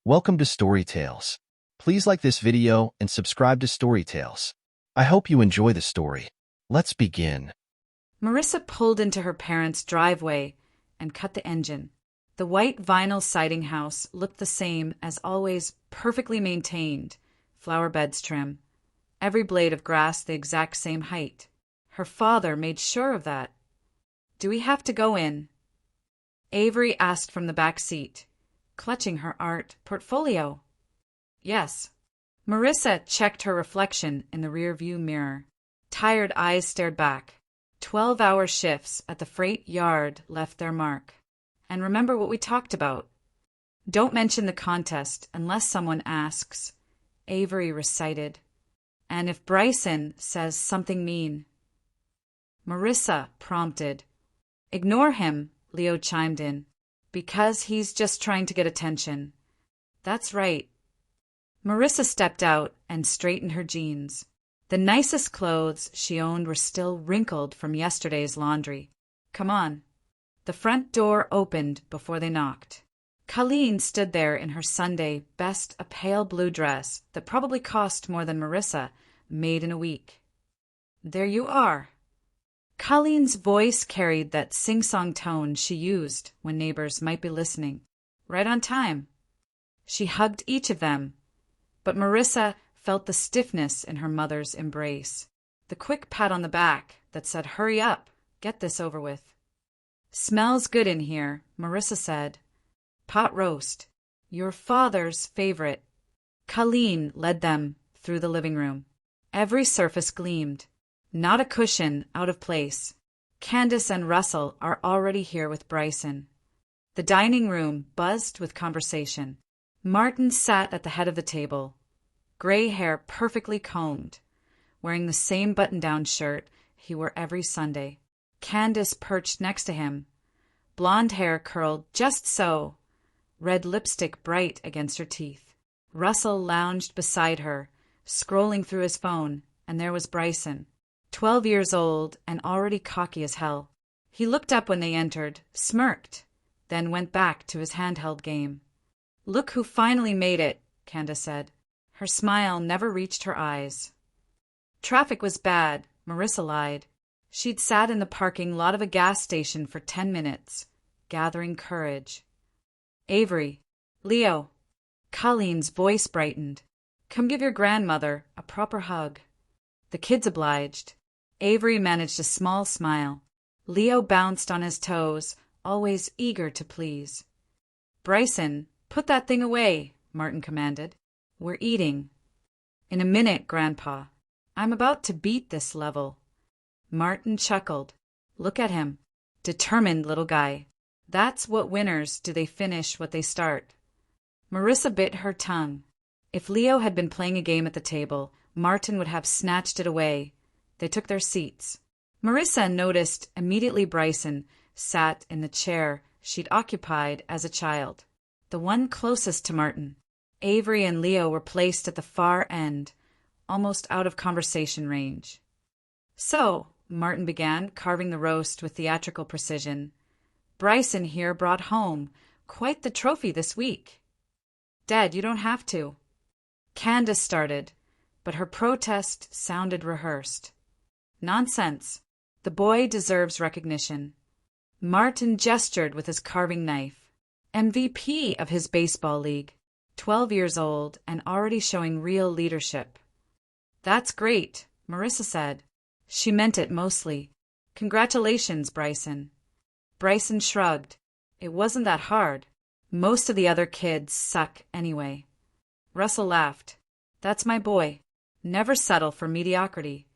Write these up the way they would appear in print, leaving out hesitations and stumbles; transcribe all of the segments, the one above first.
Welcome to Story Tales. Please like this video and subscribe to Story Tales. I hope you enjoy the story. Let's begin. Marissa pulled into her parents' driveway and cut the engine. The white vinyl siding house looked the same as always, perfectly maintained, flower beds trim, every blade of grass the exact same height. Her father made sure of that. "Do we have to go in?" Avery asked from the back seat, clutching her art portfolio. "Yes." Marissa checked her reflection in the rear-view mirror. Tired eyes stared back. 12-hour shifts at the freight yard left their mark. "And remember what we talked about. Don't mention the contest unless someone asks," Avery recited. "And if Bryson says something mean." Marissa prompted. "Ignore him," Leo chimed in. "Because he's just trying to get attention." "That's right." Marissa stepped out and straightened her jeans. The nicest clothes she owned were still wrinkled from yesterday's laundry. "Come on." The front door opened before they knocked. Colleen stood there in her Sunday best, a pale blue dress that probably cost more than Marissa made in a week. "There you are." Colleen's voice carried that sing-song tone she used when neighbors might be listening. "Right on time." She hugged each of them, but Marissa felt the stiffness in her mother's embrace, the quick pat on the back that said, "Hurry up, get this over with." "Smells good in here," Marissa said. "Pot roast. Your father's favorite." Colleen led them through the living room. Every surface gleamed. Not a cushion out of place. Candace and Russell are already here with Bryson. The dining room buzzed with conversation. Martin sat at the head of the table, gray hair perfectly combed, wearing the same button-down shirt he wore every Sunday. Candace perched next to him, blonde hair curled just so, red lipstick bright against her teeth. Russell lounged beside her, scrolling through his phone, and there was Bryson, 12 years old and already cocky as hell. He looked up when they entered, smirked, then went back to his handheld game. "Look who finally made it," Candace said. Her smile never reached her eyes. "Traffic was bad," Marissa lied. She'd sat in the parking lot of a gas station for 10 minutes, gathering courage. "Avery, Leo." Colleen's voice brightened. "Come give your grandmother a proper hug." The kids obliged. Avery managed a small smile. Leo bounced on his toes, always eager to please. "Bryson, put that thing away," Martin commanded. "We're eating." "In a minute, Grandpa. I'm about to beat this level." Martin chuckled. "Look at him. Determined little guy. That's what winners do, they finish what they start." Marissa bit her tongue. If Leo had been playing a game at the table, Martin would have snatched it away. They took their seats. Marissa noticed immediately Bryson sat in the chair she'd occupied as a child, the one closest to Martin. Avery and Leo were placed at the far end, almost out of conversation range. "So," Martin began, carving the roast with theatrical precision, "Bryson here brought home quite the trophy this week." "Dad, you don't have to." Candace started, but her protest sounded rehearsed. "Nonsense. The boy deserves recognition." Martin gestured with his carving knife. MVP of his baseball league, 12 years old and already showing real leadership. "That's great," Marissa said. She meant it mostly. "Congratulations, Bryson." Bryson shrugged. "It wasn't that hard. Most of the other kids suck anyway." Russell laughed. "That's my boy. Never settle for mediocrity."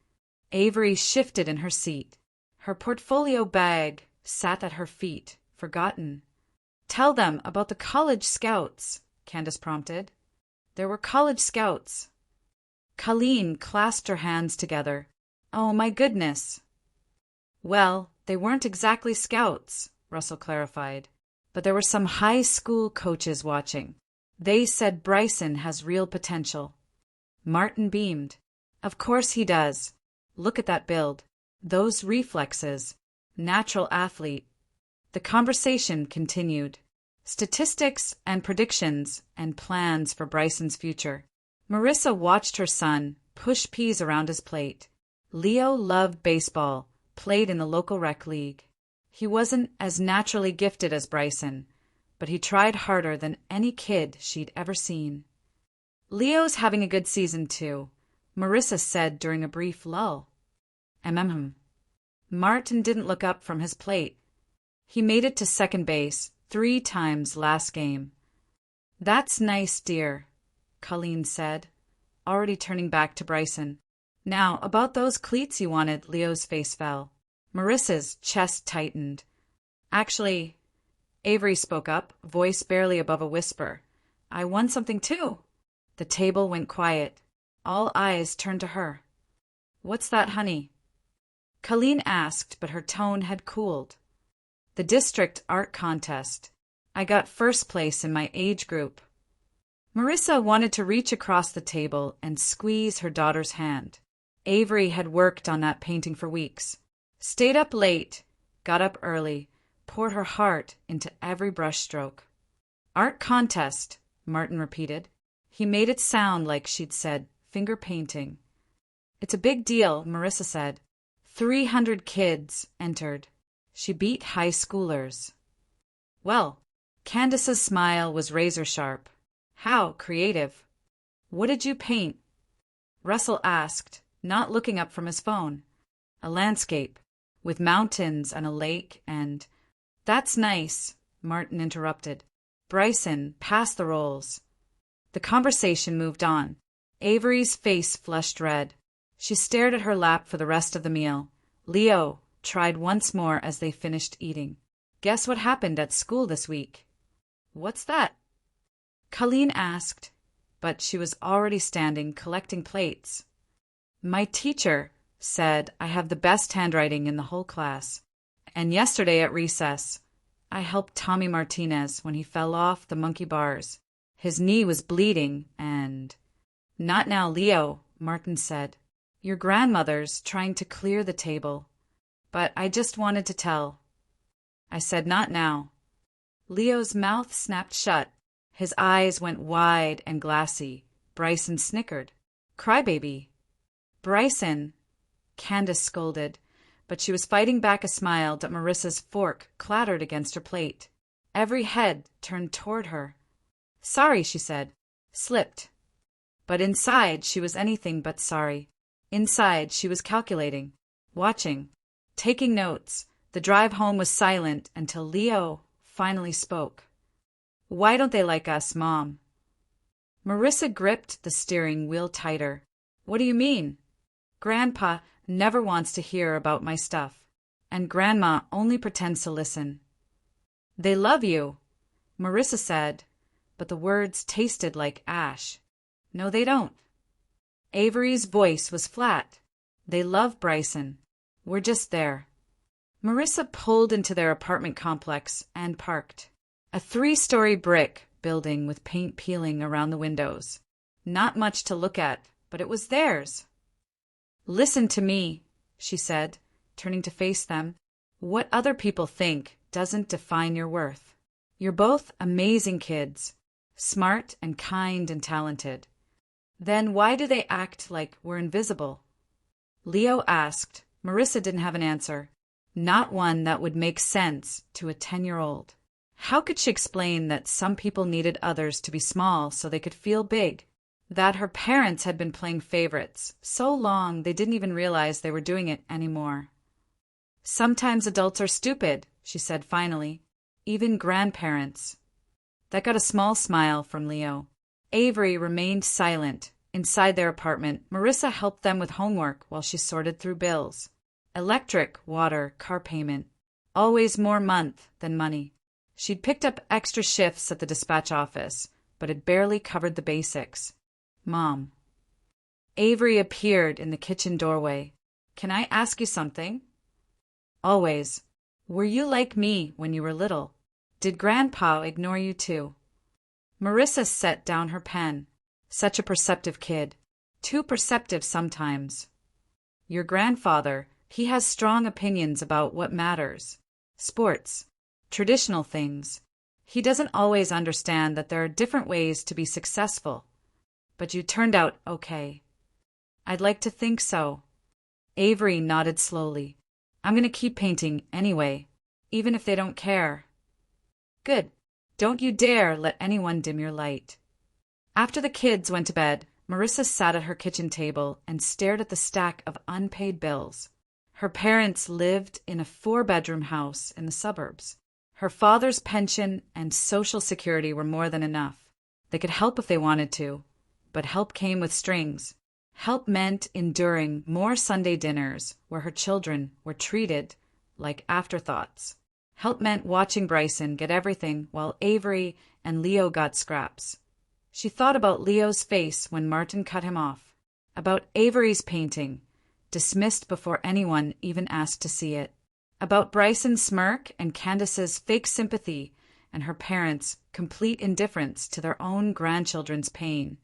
Avery shifted in her seat. Her portfolio bag sat at her feet, forgotten. "Tell them about the college scouts," Candace prompted. "There were college scouts." Colleen clasped her hands together. "Oh, my goodness." "Well, they weren't exactly scouts," Russell clarified. "But there were some high school coaches watching. They said Bryson has real potential." Martin beamed. "Of course he does. Look at that build. Those reflexes. Natural athlete." The conversation continued. statistics and predictions and plans for Bryson's future. Marissa watched her son push peas around his plate. Leo loved baseball, played in the local rec league. He wasn't as naturally gifted as Bryson, but he tried harder than any kid she'd ever seen. Leo's having a good season too, Marissa said during a brief lull. Martin didn't look up from his plate. He made it to second base 3 times last game. That's nice, dear, Colleen said, already turning back to Bryson. Now, about those cleats you wanted. Leo's face fell. Marissa's chest tightened. Actually, Avery spoke up, voice barely above a whisper. I won something too. The table went quiet. All eyes turned to her. What's that, honey? Colleen asked, but her tone had cooled. The district art contest. I got first place in my age group. Marissa wanted to reach across the table and squeeze her daughter's hand. Avery had worked on that painting for weeks. Stayed up late, got up early, poured her heart into every brushstroke. Art contest, Martin repeated. He made it sound like she'd said finger painting. It's a big deal, Marissa said. 300 kids entered. She beat high schoolers. Well, Candace's smile was razor sharp. How creative. What did you paint? Russell asked, not looking up from his phone. A landscape, with mountains and a lake and… That's nice, Martin interrupted. Bryson, pass the rolls. The conversation moved on. Avery's face flushed red. She stared at her lap for the rest of the meal. Leo tried once more as they finished eating. Guess what happened at school this week? What's that? Colleen asked, but she was already standing collecting plates. My teacher said I have the best handwriting in the whole class. And yesterday at recess, I helped Tommy Martinez when he fell off the monkey bars. His knee was bleeding and… Not now, Leo, Martin said. Your grandmother's trying to clear the table. But I just wanted to tell. I said not now. Leo's mouth snapped shut. His eyes went wide and glassy. Bryson snickered. Crybaby. Bryson, Candace scolded, but she was fighting back a smile that Marissa's fork clattered against her plate. Every head turned toward her. Sorry, she said. Slipped. But inside she was anything but sorry. Inside she was calculating, watching, taking notes. The drive home was silent until Leo finally spoke. Why don't they like us, Mom? Marissa gripped the steering wheel tighter. What do you mean? Grandpa never wants to hear about my stuff, and Grandma only pretends to listen. They love you, Marissa said, but the words tasted like ash. No, they don't. Avery's voice was flat. They love Bryson. We're just there. Marissa pulled into their apartment complex and parked. A 3-story brick building with paint peeling around the windows. Not much to look at, but it was theirs. Listen to me, she said, turning to face them. What other people think doesn't define your worth. You're both amazing kids, smart and kind and talented. Then why do they act like we're invisible? Leo asked. Marissa didn't have an answer. Not one that would make sense to a 10-year-old. How could she explain that some people needed others to be small so they could feel big? That her parents had been playing favorites so long they didn't even realize they were doing it anymore. Sometimes adults are stupid, she said finally. Even grandparents. That got a small smile from Leo. Avery remained silent. Inside their apartment, Marissa helped them with homework while she sorted through bills. Electric, water, car payment. Always more month than money. She'd picked up extra shifts at the dispatch office, but it barely covered the basics. Mom. Avery appeared in the kitchen doorway. Can I ask you something? Always. Were you like me when you were little? Did Grandpa ignore you too? Marissa set down her pen. Such a perceptive kid. Too perceptive sometimes. Your grandfather, he has strong opinions about what matters. Sports. Traditional things. He doesn't always understand that there are different ways to be successful. But you turned out okay. I'd like to think so. Avery nodded slowly. I'm going to keep painting anyway, even if they don't care. Good. Don't you dare let anyone dim your light. After the kids went to bed, Marissa sat at her kitchen table and stared at the stack of unpaid bills. Her parents lived in a 4-bedroom house in the suburbs. Her father's pension and Social Security were more than enough. They could help if they wanted to, but help came with strings. Help meant enduring more Sunday dinners where her children were treated like afterthoughts. Help meant watching Bryson get everything while Avery and Leo got scraps. She thought about Leo's face when Martin cut him off, about Avery's painting, dismissed before anyone even asked to see it, about Bryson's smirk and Candace's fake sympathy and her parents' complete indifference to their own grandchildren's pain.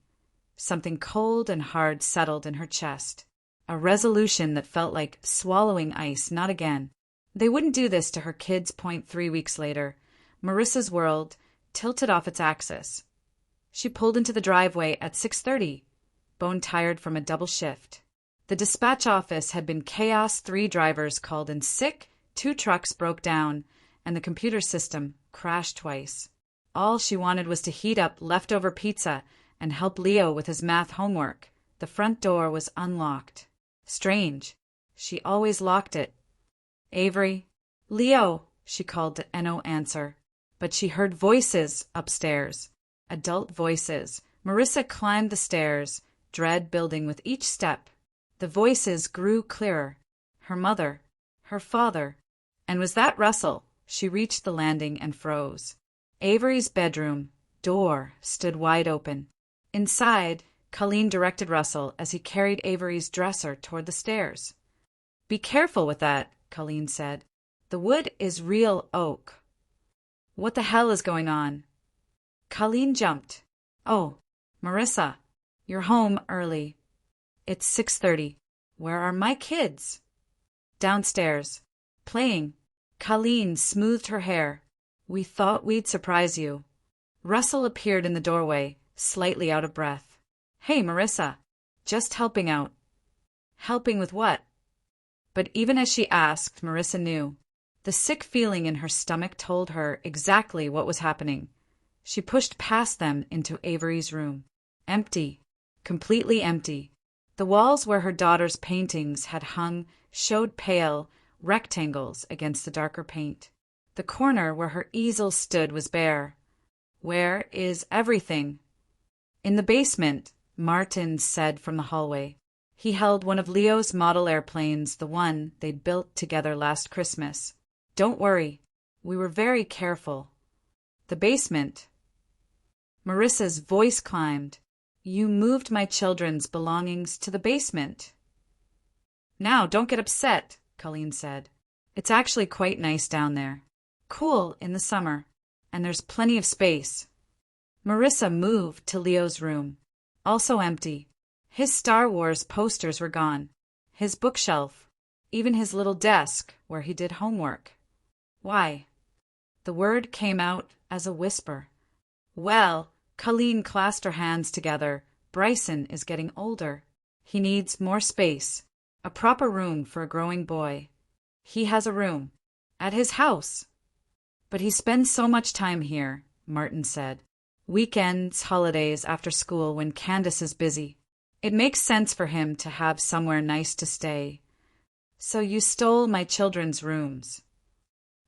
Something cold and hard settled in her chest, a resolution that felt like swallowing ice. Not again. They wouldn't do this to her kids. 3 weeks later, Marissa's world tilted off its axis. She pulled into the driveway at 6:30, bone-tired from a double shift. The dispatch office had been chaos. 3 drivers called in sick, 2 trucks broke down, and the computer system crashed twice. All she wanted was to heat up leftover pizza and help Leo with his math homework. The front door was unlocked. Strange. She always locked it. Avery. Leo, she called and no answer. But she heard voices upstairs. Adult voices. Marissa climbed the stairs, dread building with each step. The voices grew clearer. Her mother. Her father. And was that Russell? She reached the landing and froze. Avery's bedroom door stood wide open. Inside, Colleen directed Russell as he carried Avery's dresser toward the stairs. Be careful with that, Colleen said. The wood is real oak. What the hell is going on? Colleen jumped. Oh, Marissa, you're home early. It's 6:30. Where are my kids? Downstairs. Playing. Colleen smoothed her hair. We thought we'd surprise you. Russell appeared in the doorway, slightly out of breath. Hey, Marissa. Just helping out. Helping with what? But even as she asked, Marissa knew. The sick feeling in her stomach told her exactly what was happening. She pushed past them into Avery's room. Empty. Completely empty. The walls where her daughter's paintings had hung showed pale rectangles against the darker paint. The corner where her easel stood was bare. Where is everything? In the basement, Martin said from the hallway. He held one of Leo's model airplanes, the one they'd built together last Christmas. Don't worry. We were very careful. The basement. Marissa's voice climbed. You moved my children's belongings to the basement. Now, don't get upset, Colleen said. It's actually quite nice down there. Cool in the summer. And there's plenty of space. Marissa moved to Leo's room. Also empty. His Star Wars posters were gone. His bookshelf. Even his little desk where he did homework. Why? The word came out as a whisper. Well, Colleen clasped her hands together. Bryson is getting older. He needs more space. A proper room for a growing boy. He has a room. At his house. But he spends so much time here, Martin said. Weekends, holidays, after school when Candace is busy. It makes sense for him to have somewhere nice to stay. So you stole my children's rooms.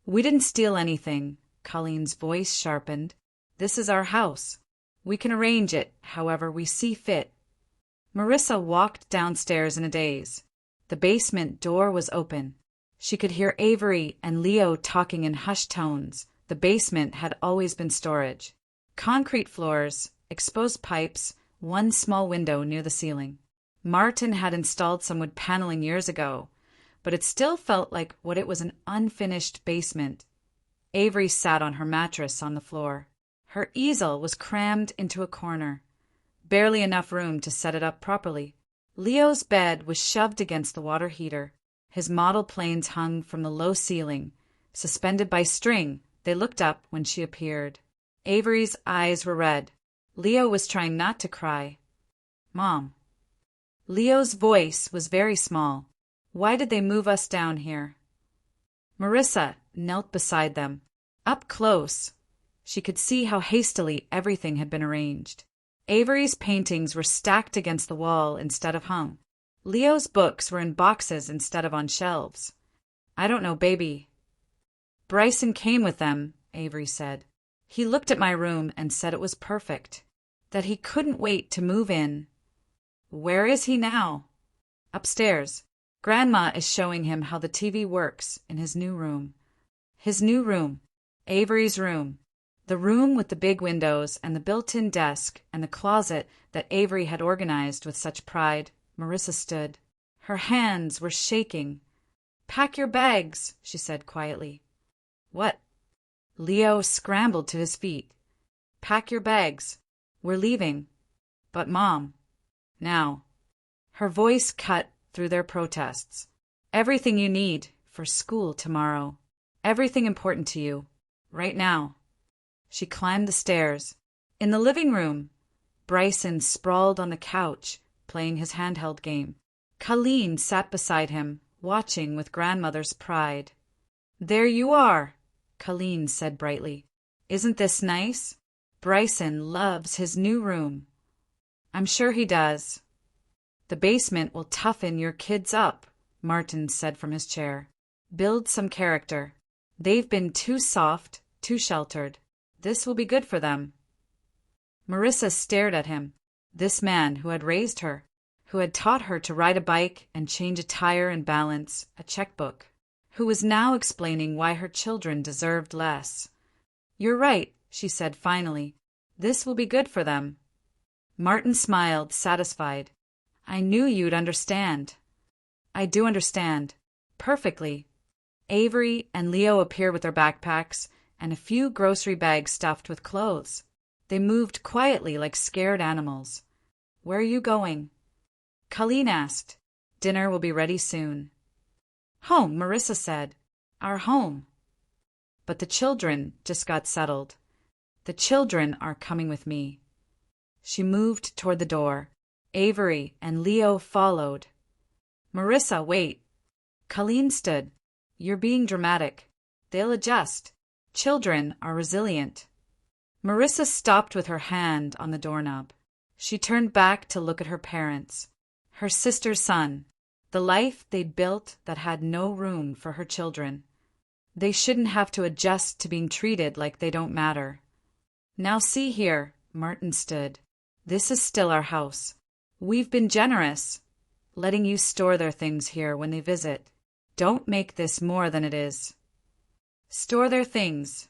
We didn't steal anything, Colleen's voice sharpened. This is our house. We can arrange it however we see fit. Marissa walked downstairs in a daze. The basement door was open. She could hear Avery and Leo talking in hushed tones. The basement had always been storage. Concrete floors, exposed pipes, one small window near the ceiling. Martin had installed some wood paneling years ago, but it still felt like what it was, an unfinished basement. Avery sat on her mattress on the floor. Her easel was crammed into a corner. Barely enough room to set it up properly. Leo's bed was shoved against the water heater. His model planes hung from the low ceiling. Suspended by string, they looked up when she appeared. Avery's eyes were red. Leo was trying not to cry. Mom. Leo's voice was very small. Why did they move us down here? Marissa knelt beside them. Up close, she could see how hastily everything had been arranged. Avery's paintings were stacked against the wall instead of hung. Leo's books were in boxes instead of on shelves. I don't know, baby. Bryson came with them, Avery said. He looked at my room and said it was perfect, that he couldn't wait to move in. Where is he now? Upstairs. Grandma is showing him how the TV works in his new room. His new room. Avery's room. The room with the big windows and the built-in desk and the closet that Avery had organized with such pride. Marissa stood. Her hands were shaking. Pack your bags, she said quietly. What? Leo scrambled to his feet. Pack your bags. We're leaving. But Mom. Now. Her voice cut through their protests. Everything you need for school tomorrow. Everything important to you. Right now. She climbed the stairs. In the living room, Bryson sprawled on the couch, playing his handheld game. Colleen sat beside him, watching with grandmother's pride. There you are, Colleen said brightly. Isn't this nice? Bryson loves his new room. I'm sure he does. The basement will toughen your kids up, Martin said from his chair. Build some character. They've been too soft, too sheltered. This will be good for them. Marissa stared at him, this man who had raised her, who had taught her to ride a bike and change a tire and balance a checkbook, who was now explaining why her children deserved less. You're right, she said finally. This will be good for them. Martin smiled, satisfied. I knew you'd understand. I do understand. Perfectly. Avery and Leo appeared with their backpacks and a few grocery bags stuffed with clothes. They moved quietly like scared animals. Where are you going? Colleen asked. Dinner will be ready soon. Home, Marissa said. Our home. But the children just got settled. The children are coming with me. She moved toward the door. Avery and Leo followed. Marissa, wait. Colleen stood. You're being dramatic. They'll adjust. Children are resilient. Marissa stopped with her hand on the doorknob. She turned back to look at her parents, her sister's son, the life they'd built that had no room for her children. They shouldn't have to adjust to being treated like they don't matter. Now see here, Martin stood. This is still our house. We've been generous, letting you store their things here when they visit. Don't make this more than it is. Store their things.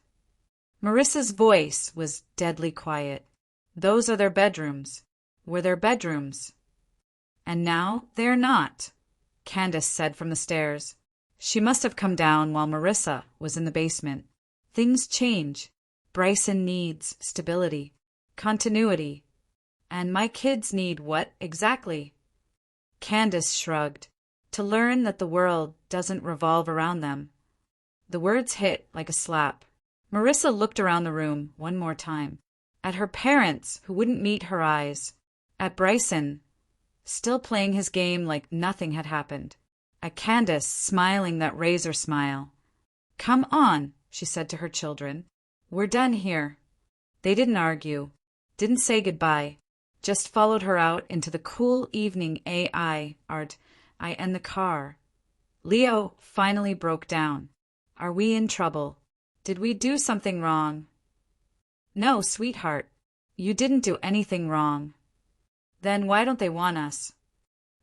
Marissa's voice was deadly quiet. Those are their bedrooms. Were their bedrooms. And now they're not, Candace said from the stairs. She must have come down while Marissa was in the basement. Things change. Bryson needs stability, continuity. And my kids need what exactly? Candace shrugged. To learn that the world doesn't revolve around them. The words hit like a slap. Marissa looked around the room one more time. At her parents, who wouldn't meet her eyes. At Bryson, still playing his game like nothing had happened. At Candace, smiling that razor smile. Come on, she said to her children. We're done here. They didn't argue, didn't say goodbye, just followed her out into the cool evening and the car. Leo finally broke down. Are we in trouble? Did we do something wrong? No, sweetheart. You didn't do anything wrong. Then why don't they want us?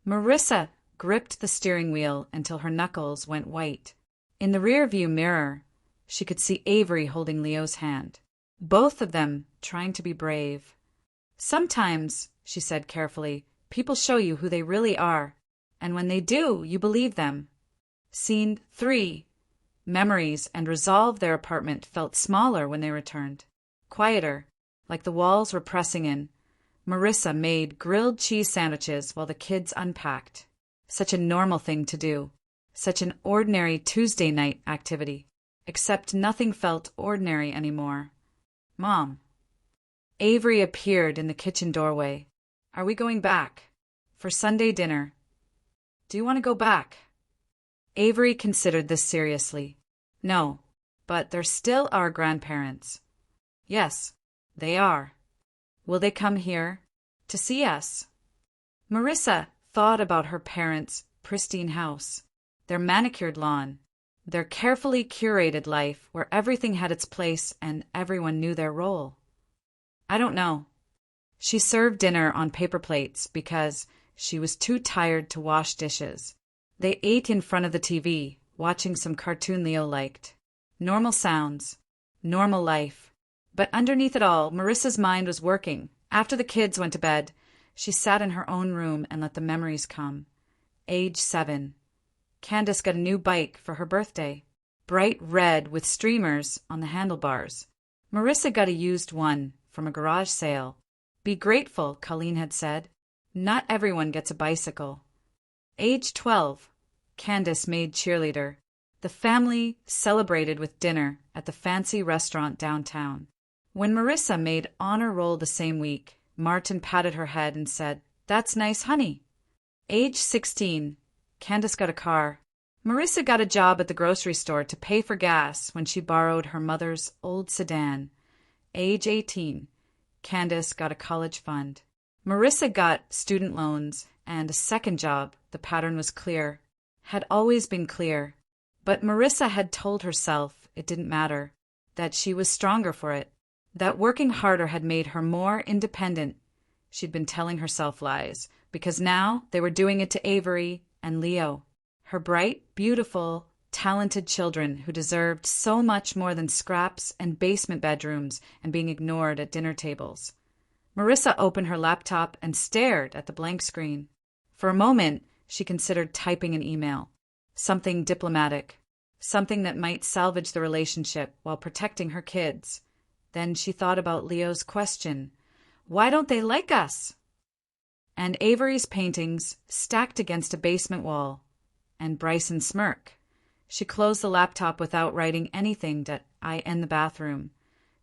Marissa gripped the steering wheel until her knuckles went white. In the rearview mirror, she could see Avery holding Leo's hand. Both of them trying to be brave. Sometimes, she said carefully, people show you who they really are. And when they do, you believe them. Scene 3. Memories and resolve. Their apartment felt smaller when they returned. Quieter, like the walls were pressing in. Marissa made grilled cheese sandwiches while the kids unpacked. Such a normal thing to do. Such an ordinary Tuesday night activity. Except nothing felt ordinary anymore. Mom. Avery appeared in the kitchen doorway. Are we going back? For Sunday dinner. Do you want to go back? Avery considered this seriously. No, but they're still our grandparents. Yes, they are. Will they come here? To see us? Marissa thought about her parents' pristine house, their manicured lawn, their carefully curated life where everything had its place and everyone knew their role. I don't know. She served dinner on paper plates because she was too tired to wash dishes. They ate in front of the TV, watching some cartoon Leo liked. Normal sounds, normal life. But underneath it all, Marissa's mind was working. After the kids went to bed, she sat in her own room and let the memories come. Age 7. Candace got a new bike for her birthday. Bright red with streamers on the handlebars. Marissa got a used one from a garage sale. Be grateful, Colleen had said. Not everyone gets a bicycle. Age 12. Candace made cheerleader. The family celebrated with dinner at the fancy restaurant downtown. When Marissa made honor roll the same week, Martin patted her head and said, "That's nice, honey." Age 16. Candace got a car. Marissa got a job at the grocery store to pay for gas when she borrowed her mother's old sedan. Age 18. Candace got a college fund. Marissa got student loans and a second job. The pattern was clear. Had always been clear. But Marissa had told herself it didn't matter, that she was stronger for it, that working harder had made her more independent. She'd been telling herself lies, because now they were doing it to Avery and Leo, her bright, beautiful, talented children who deserved so much more than scraps and basement bedrooms and being ignored at dinner tables. Marissa opened her laptop and stared at the blank screen. For a moment, she considered typing an email. Something diplomatic. Something that might salvage the relationship while protecting her kids. Then she thought about Leo's question. Why don't they like us? And Avery's paintings stacked against a basement wall. And Bryson's smirk. She closed the laptop without writing anything that I in the bathroom.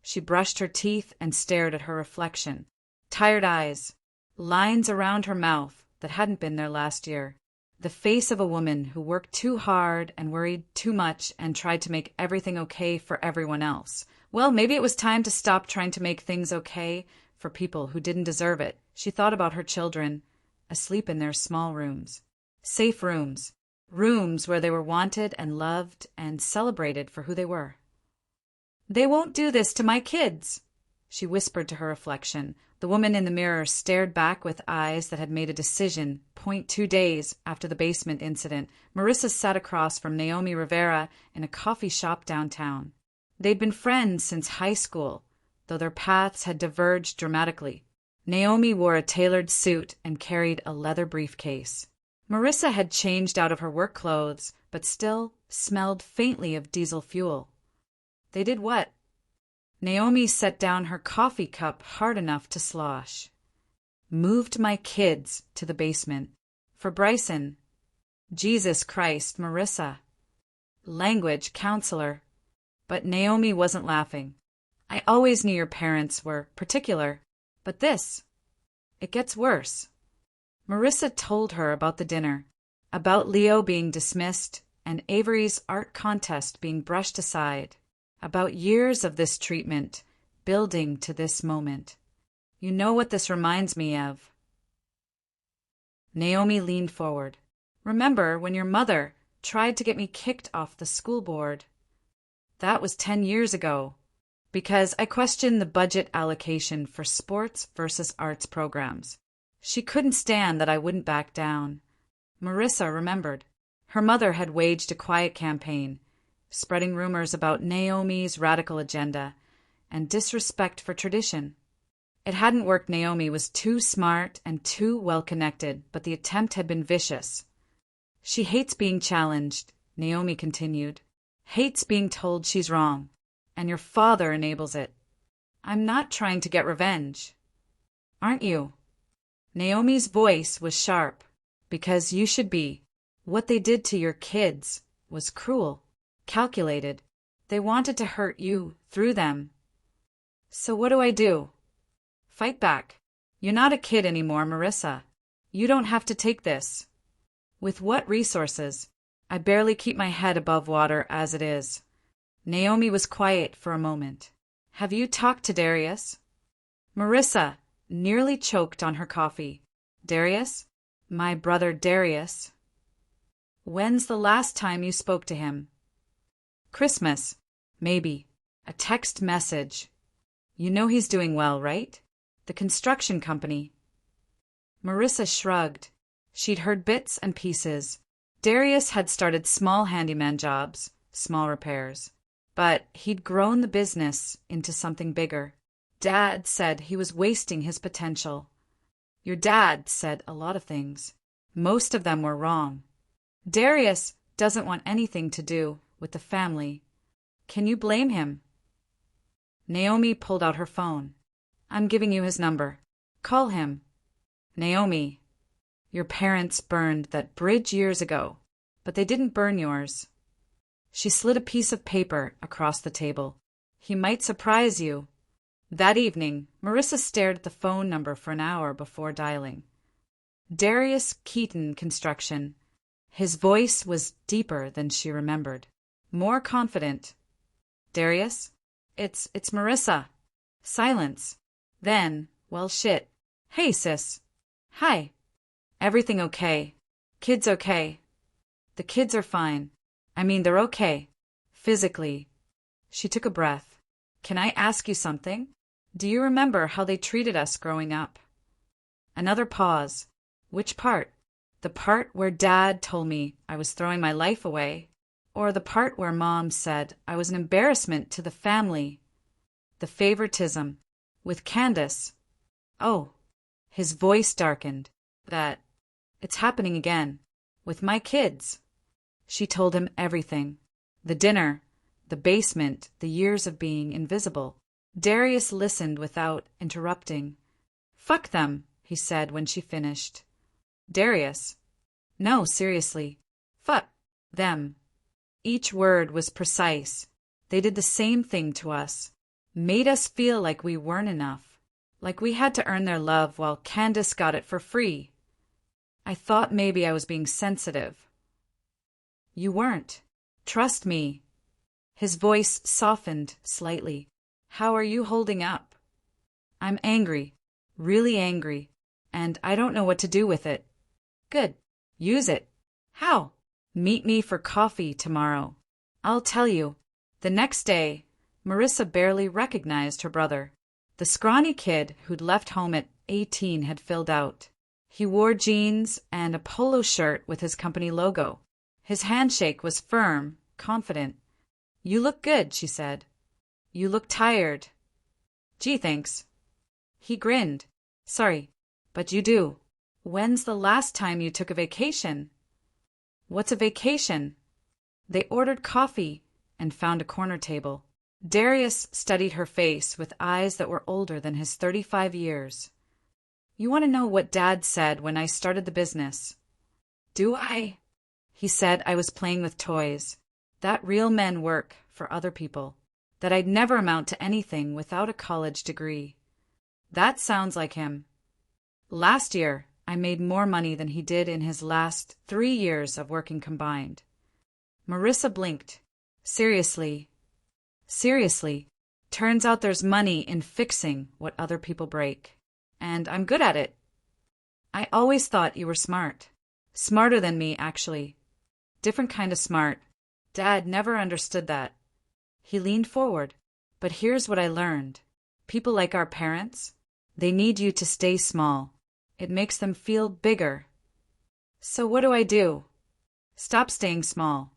She brushed her teeth and stared at her reflection. Tired eyes. Lines around her mouth that hadn't been there last year. The face of a woman who worked too hard and worried too much and tried to make everything okay for everyone else. Well, maybe it was time to stop trying to make things okay for people who didn't deserve it. She thought about her children, asleep in their small rooms. Safe rooms. Rooms where they were wanted and loved and celebrated for who they were. They won't do this to my kids, she whispered to her reflection. The woman in the mirror stared back with eyes that had made a decision. 2 days after the basement incident, Marissa sat across from Naomi Rivera in a coffee shop downtown. They'd been friends since high school, though their paths had diverged dramatically. Naomi wore a tailored suit and carried a leather briefcase. Marissa had changed out of her work clothes, but still smelled faintly of diesel fuel. They did what? Naomi set down her coffee cup hard enough to slosh. Moved my kids to the basement. For Bryson. Jesus Christ, Marissa. Language counselor. But Naomi wasn't laughing. I always knew your parents were particular, but this, it gets worse. Marissa told her about the dinner, about Leo being dismissed and Avery's art contest being brushed aside. About years of this treatment, building to this moment. You know what this reminds me of? Naomi leaned forward. Remember when your mother tried to get me kicked off the school board? That was 10 years ago, because I questioned the budget allocation for sports versus arts programs. She couldn't stand that I wouldn't back down. Marissa remembered. Her mother had waged a quiet campaign, spreading rumors about Naomi's radical agenda and disrespect for tradition. It hadn't worked. Naomi was too smart and too well-connected, but the attempt had been vicious. She hates being challenged, Naomi continued. Hates being told she's wrong, and your father enables it. I'm not trying to get revenge. Aren't you? Naomi's voice was sharp, because you should be. What they did to your kids was cruel. Calculated. They wanted to hurt you through them. So what do I do? Fight back. You're not a kid anymore, Marissa. You don't have to take this. With what resources? I barely keep my head above water as it is. Naomi was quiet for a moment. Have you talked to Darius? Marissa nearly choked on her coffee. Darius? My brother Darius. When's the last time you spoke to him? Christmas. Maybe. A text message. You know he's doing well, right? The construction company. Marissa shrugged. She'd heard bits and pieces. Darius had started small handyman jobs, small repairs. But he'd grown the business into something bigger. Dad said he was wasting his potential. Your dad said a lot of things. Most of them were wrong. Darius doesn't want anything to do with the family. Can you blame him? Naomi pulled out her phone. I'm giving you his number. Call him. Naomi, your parents burned that bridge years ago, but they didn't burn yours. She slid a piece of paper across the table. He might surprise you. That evening, Marissa stared at the phone number for an hour before dialing. Darius Keaton Construction. His voice was deeper than she remembered, more confident. Darius? It's Marissa. Silence. Then, well, shit. Hey, sis. Hi. Everything okay? Kids okay? The kids are fine. I mean, they're okay. Physically. She took a breath. Can I ask you something? Do you remember how they treated us growing up? Another pause. Which part? The part where Dad told me I was throwing my life away? Or the part where Mom said I was an embarrassment to the family? The favoritism. With Candace. Oh. His voice darkened. It's happening again. With my kids. She told him everything. The dinner, the basement, the years of being invisible. Darius listened without interrupting. Fuck them, he said when she finished. Darius. No, seriously. Fuck them. Each word was precise. They did the same thing to us. Made us feel like we weren't enough. Like we had to earn their love while Candace got it for free. I thought maybe I was being sensitive. You weren't. Trust me. His voice softened slightly. How are you holding up? I'm angry. Really angry. And I don't know what to do with it. Good. Use it. How? Meet me for coffee tomorrow. I'll tell you. The next day, Marissa barely recognized her brother. The scrawny kid who'd left home at 18 had filled out. He wore jeans and a polo shirt with his company logo. His handshake was firm, confident. You look good, she said. You look tired. Gee, thanks. He grinned. Sorry, but you do. When's the last time you took a vacation? What's a vacation? They ordered coffee and found a corner table. Darius studied her face with eyes that were older than his 35 years. You want to know what Dad said when I started the business? Do I? He said I was playing with toys, that real men work for other people, that I'd never amount to anything without a college degree. That sounds like him. Last year, I made more money than he did in his last 3 years of working combined. Marissa blinked. Seriously. Seriously. Turns out there's money in fixing what other people break. And I'm good at it. I always thought you were smart. Smarter than me, actually. Different kind of smart. Dad never understood that. He leaned forward. But here's what I learned. People like our parents, they need you to stay small. It makes them feel bigger. So what do I do? Stop staying small.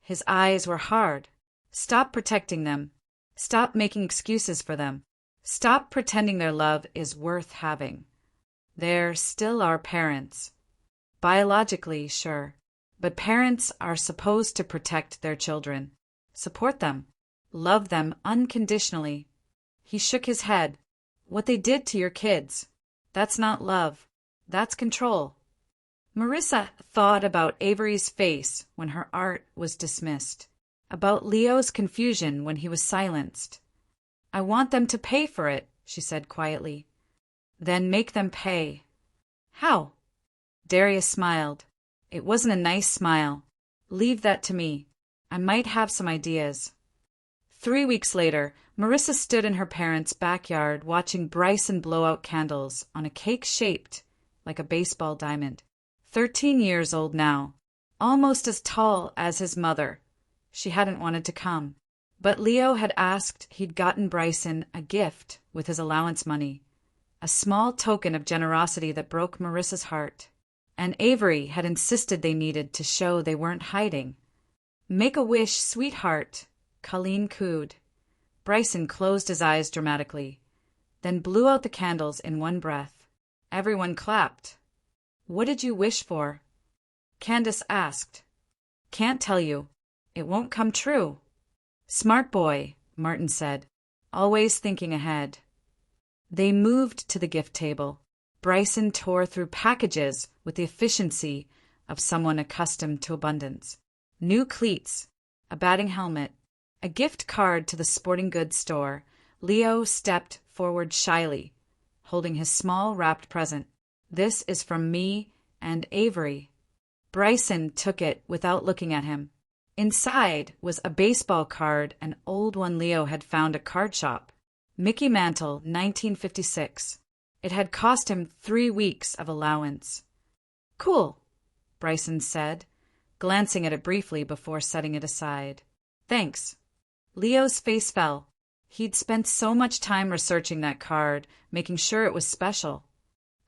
His eyes were hard. Stop protecting them. Stop making excuses for them. Stop pretending their love is worth having. They're still our parents. Biologically, sure. But parents are supposed to protect their children. Support them. Love them unconditionally. He shook his head. What they did to your kids. That's not love. That's control. Marissa thought about Avery's face when her art was dismissed. About Leo's confusion when he was silenced. I want them to pay for it, she said quietly. Then make them pay. How? Darius smiled. It wasn't a nice smile. Leave that to me. I might have some ideas. 3 weeks later, Marissa stood in her parents' backyard watching Bryson blow out candles on a cake shaped like a baseball diamond. 13 years old now, almost as tall as his mother. She hadn't wanted to come. But Leo had asked he'd gotten Bryson a gift with his allowance money, a small token of generosity that broke Marissa's heart. And Avery had insisted they needed to show they weren't hiding. Make a wish, sweetheart, Colleen cooed. Bryson closed his eyes dramatically, then blew out the candles in one breath. Everyone clapped. What did you wish for? Candace asked. Can't tell you. It won't come true. Smart boy, Martin said, always thinking ahead. They moved to the gift table. Bryson tore through packages with the efficiency of someone accustomed to abundance. New cleats, a batting helmet, a gift card to the sporting goods store. Leo stepped forward shyly, holding his small wrapped present. This is from me and Avery. Bryson took it without looking at him. Inside was a baseball card, an old one Leo had found at card shop. Mickey Mantle, 1956. It had cost him 3 weeks of allowance. Cool, Bryson said, glancing at it briefly before setting it aside. Thanks. Leo's face fell. He'd spent so much time researching that card, making sure it was special.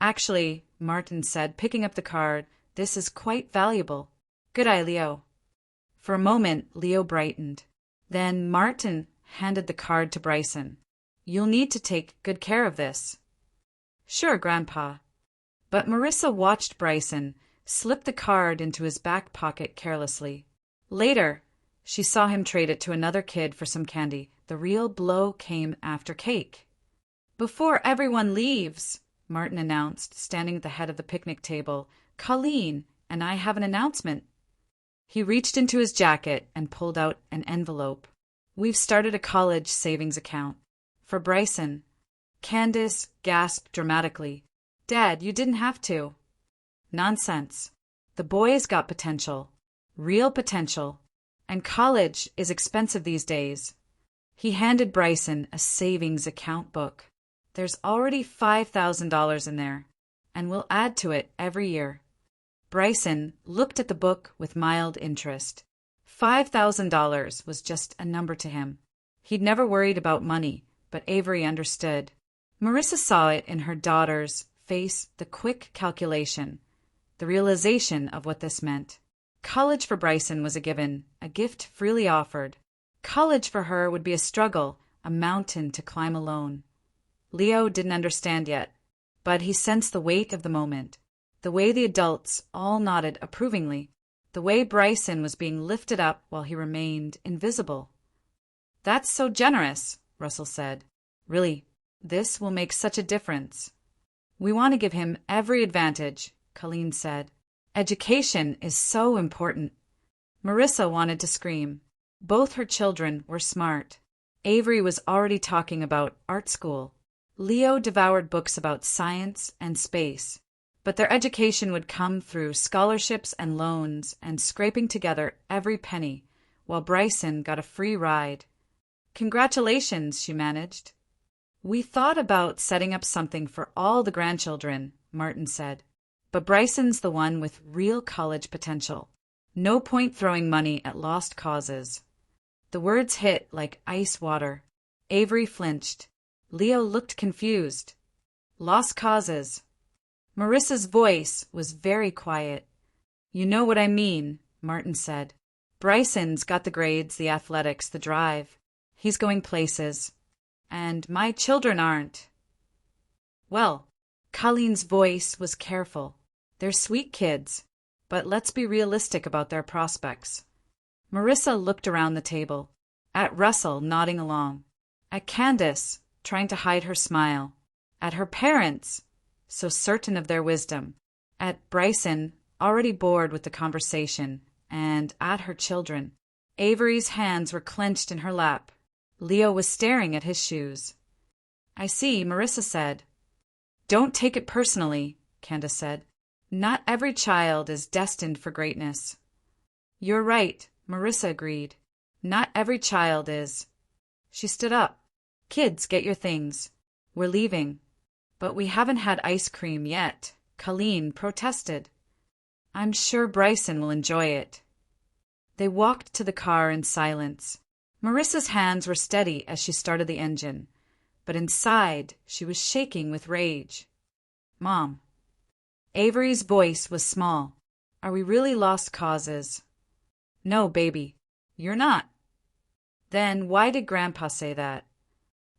Actually, Martin said, picking up the card, this is quite valuable. Good eye, Leo. For a moment, Leo brightened. Then Martin handed the card to Bryson. You'll need to take good care of this. Sure, Grandpa. But Marissa watched Bryson slip the card into his back pocket carelessly. Later, she saw him trade it to another kid for some candy. The real blow came after cake. Before everyone leaves, Martin announced, standing at the head of the picnic table, Colleen and I have an announcement. He reached into his jacket and pulled out an envelope. We've started a college savings account. For Bryson. Candace gasped dramatically. Dad, you didn't have to. Nonsense. The boy's got potential. Real potential. And college is expensive these days. He handed Bryson a savings account book. There's already $5,000 in there, and we'll add to it every year. Bryson looked at the book with mild interest. $5,000 was just a number to him. He'd never worried about money, but Avery understood. Marissa saw it in her daughter's face, the quick calculation, the realization of what this meant. College for Bryson was a given, a gift freely offered. College for her would be a struggle, a mountain to climb alone. Leo didn't understand yet, but he sensed the weight of the moment, the way the adults all nodded approvingly, the way Bryson was being lifted up while he remained invisible. That's so generous, Russell said. Really, this will make such a difference. We want to give him every advantage, Colleen said. Education is so important. Marissa wanted to scream. Both her children were smart. Avery was already talking about art school. Leo devoured books about science and space. But their education would come through scholarships and loans and scraping together every penny, while Bryson got a free ride. Congratulations, she managed. We thought about setting up something for all the grandchildren, Martin said. But Bryson's the one with real college potential. No point throwing money at lost causes. The words hit like ice water. Avery flinched. Leo looked confused. Lost causes. Marissa's voice was very quiet. You know what I mean, Martin said. Bryson's got the grades, the athletics, the drive. He's going places. And my children aren't. Well, Colleen's voice was careful. They're sweet kids, but let's be realistic about their prospects. Marissa looked around the table, at Russell nodding along, at Candace trying to hide her smile, at her parents, so certain of their wisdom, at Bryson, already bored with the conversation, and at her children. Avery's hands were clenched in her lap. Leo was staring at his shoes. I see, Marissa said. Don't take it personally, Candace said. Not every child is destined for greatness. You're right, Marissa agreed. Not every child is. She stood up. Kids, get your things. We're leaving. But we haven't had ice cream yet, Colleen protested. I'm sure Bryson will enjoy it. They walked to the car in silence. Marissa's hands were steady as she started the engine, but inside she was shaking with rage. Mom. Avery's voice was small. Are we really lost causes? No, baby. You're not. Then why did Grandpa say that?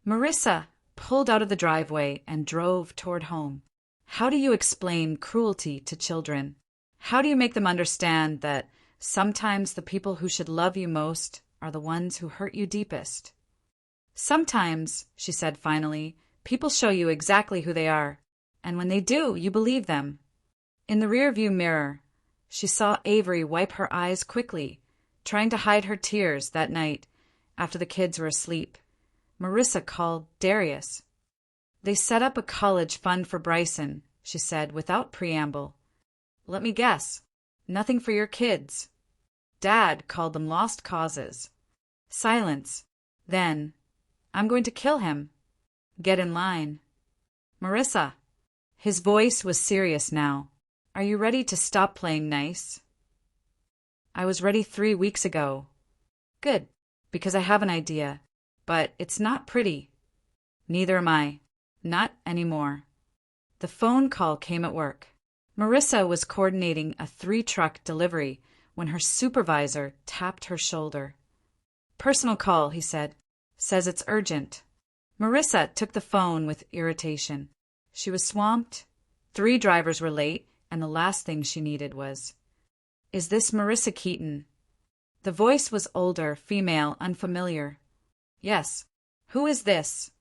Marissa pulled out of the driveway and drove toward home. How do you explain cruelty to children? How do you make them understand that sometimes the people who should love you most are the ones who hurt you deepest? Sometimes, she said finally, people show you exactly who they are, and when they do, you believe them. In the rearview mirror, she saw Avery wipe her eyes quickly, trying to hide her tears that night after the kids were asleep. Marissa called Darius. They set up a college fund for Bryson, she said without preamble. Let me guess. Nothing for your kids. Dad called them lost causes. Silence. Then, I'm going to kill him. Get in line. Marissa. His voice was serious now. Are you ready to stop playing nice? I was ready 3 weeks ago. Good, because I have an idea. But it's not pretty. Neither am I. Not anymore. The phone call came at work. Marissa was coordinating a 3-truck delivery when her supervisor tapped her shoulder. Personal call, he said. Says it's urgent. Marissa took the phone with irritation. She was swamped. 3 drivers were late, and the last thing she needed was, Is this Marissa Keaton? The voice was older, female, unfamiliar. Yes. Who is this?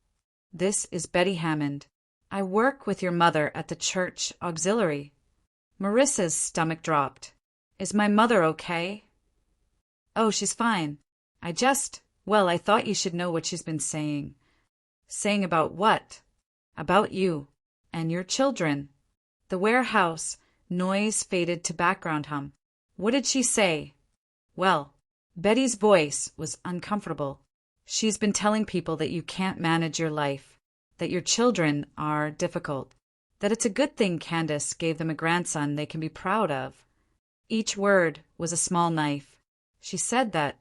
This is Betty Hammond. I work with your mother at the church auxiliary. Marissa's stomach dropped. Is my mother okay? Oh, she's fine. I thought you should know what she's been saying. Saying about what? About you. And your children. The warehouse noise faded to background hum. What did she say? Well, Betty's voice was uncomfortable. She's been telling people that you can't manage your life, that your children are difficult, that it's a good thing Candace gave them a grandson they can be proud of. Each word was a small knife. She said that.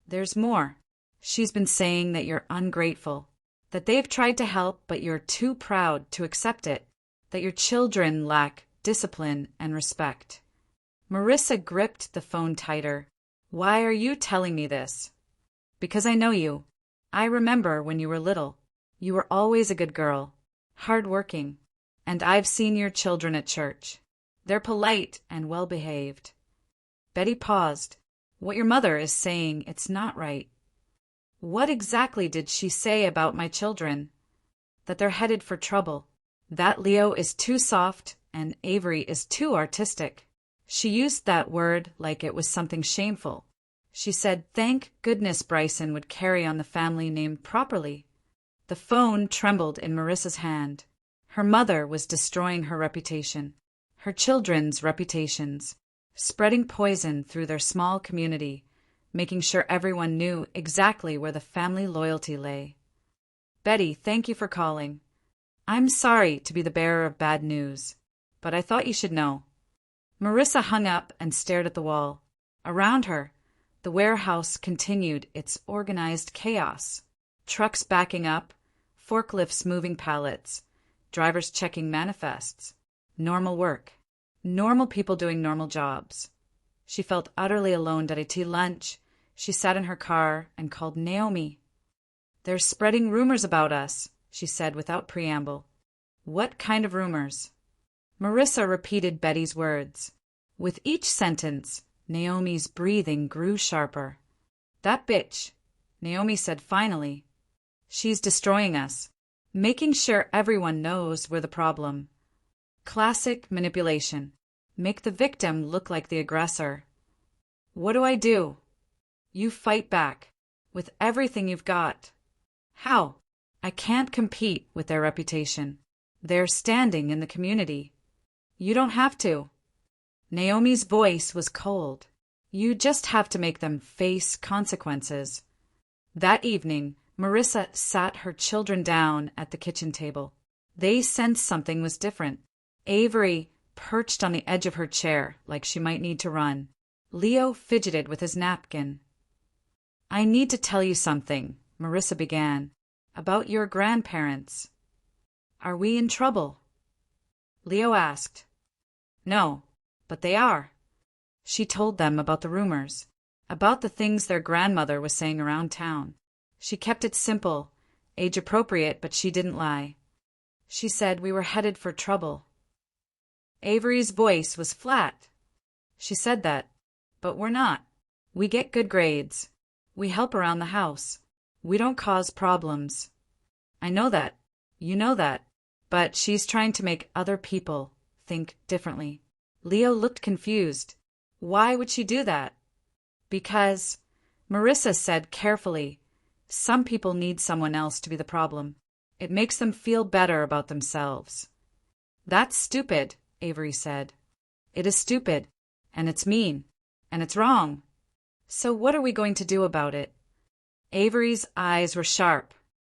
There's more. She's been saying that you're ungrateful, that they've tried to help but you're too proud to accept it, that your children lack discipline and respect. Marissa gripped the phone tighter. Why are you telling me this? Because I know you. I remember when you were little. You were always a good girl, hard-working, and I've seen your children at church. They're polite and well-behaved. Betty paused. What your mother is saying, it's not right. What exactly did she say about my children? That they're headed for trouble. That Leo is too soft and Avery is too artistic. She used that word like it was something shameful. She said, thank goodness Bryson would carry on the family name properly. The phone trembled in Marissa's hand. Her mother was destroying her reputation, her children's reputations, spreading poison through their small community, making sure everyone knew exactly where the family loyalty lay. Betty, thank you for calling. I'm sorry to be the bearer of bad news, but I thought you should know. Marissa hung up and stared at the wall. Around her, the warehouse continued its organized chaos. Trucks backing up, forklifts moving pallets, drivers checking manifests. Normal work. Normal people doing normal jobs. She felt utterly alone at lunch. She sat in her car and called Naomi. They're spreading rumors about us, she said without preamble. What kind of rumors? Marissa repeated Betty's words. With each sentence, Naomi's breathing grew sharper. That bitch, Naomi said finally. She's destroying us, making sure everyone knows we're the problem. Classic manipulation. Make the victim look like the aggressor. What do I do? You fight back, with everything you've got. How? I can't compete with their reputation. Their standing in the community. You don't have to. Naomi's voice was cold. You just have to make them face consequences. That evening, Marissa sat her children down at the kitchen table. They sensed something was different. Avery perched on the edge of her chair like she might need to run. Leo fidgeted with his napkin. I need to tell you something, Marissa began, about your grandparents. Are we in trouble? Leo asked. No, but they are. She told them about the rumors, about the things their grandmother was saying around town. She kept it simple, age-appropriate, but she didn't lie. She said we were headed for trouble. Avery's voice was flat. She said that, but we're not. We get good grades. We help around the house. We don't cause problems. I know that. You know that. But she's trying to make other people think differently. Leo looked confused. Why would she do that? Because, Marissa said carefully, some people need someone else to be the problem. It makes them feel better about themselves. That's stupid, Avery said. It is stupid, and it's mean, and it's wrong. So what are we going to do about it? Avery's eyes were sharp,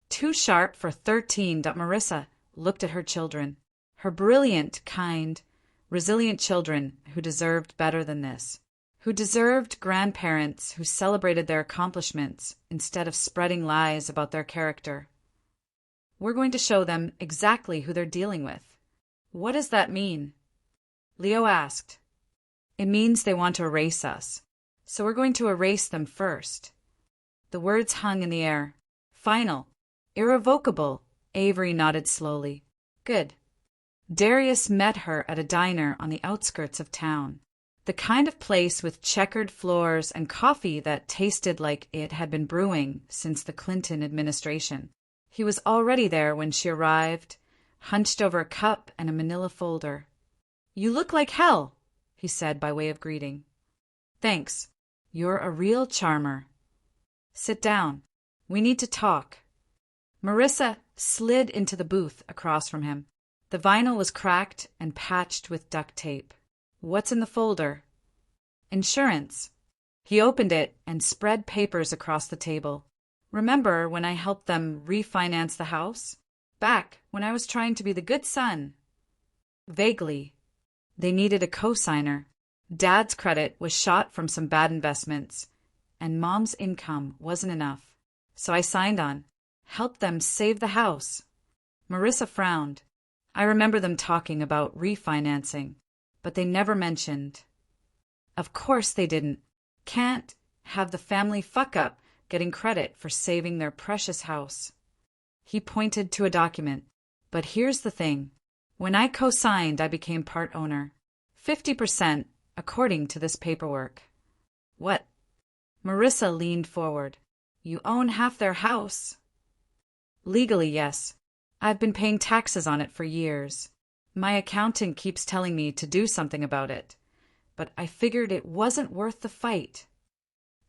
too sharp for 13. Marissa looked at her children, her brilliant, kind, resilient children who deserved better than this, who deserved grandparents who celebrated their accomplishments instead of spreading lies about their character. We're going to show them exactly who they're dealing with. What does that mean? Leo asked. It means they want to erase us, so we're going to erase them first. The words hung in the air. Final. Irrevocable. Avery nodded slowly. Good. Darius met her at a diner on the outskirts of town. The kind of place with checkered floors and coffee that tasted like it had been brewing since the Clinton administration. He was already there when she arrived, hunched over a cup and a manila folder. You look like hell, he said by way of greeting. Thanks. You're a real charmer. Sit down. We need to talk. Marissa slid into the booth across from him. The vinyl was cracked and patched with duct tape. What's in the folder? Insurance. He opened it and spread papers across the table. Remember when I helped them refinance the house? Back when I was trying to be the good son. Vaguely. They needed a co-signer. Dad's credit was shot from some bad investments, and Mom's income wasn't enough. So I signed on. Helped them save the house. Marissa frowned. I remember them talking about refinancing, but they never mentioned. Of course they didn't. Can't have the family fuck-up getting credit for saving their precious house. He pointed to a document. But here's the thing. When I co-signed, I became part owner. 50%, according to this paperwork. What? Marissa leaned forward. You own half their house. Legally, yes. I've been paying taxes on it for years. My accountant keeps telling me to do something about it, but I figured it wasn't worth the fight.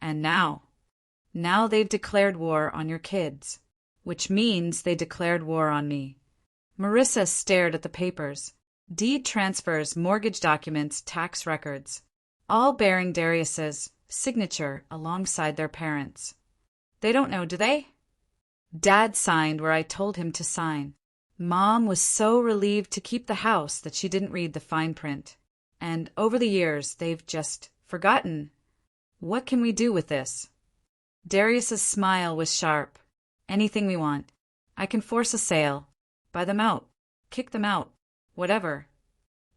And now they've declared war on your kids, which means they declared war on me. Marissa stared at the papers. Deed transfers, mortgage documents, tax records, all bearing Darius's signature alongside their parents. They don't know, do they? Dad signed where I told him to sign. Mom was so relieved to keep the house that she didn't read the fine print. And over the years, they've just forgotten. What can we do with this? Darius's smile was sharp. Anything we want. I can force a sale. Buy them out. Kick them out. Whatever.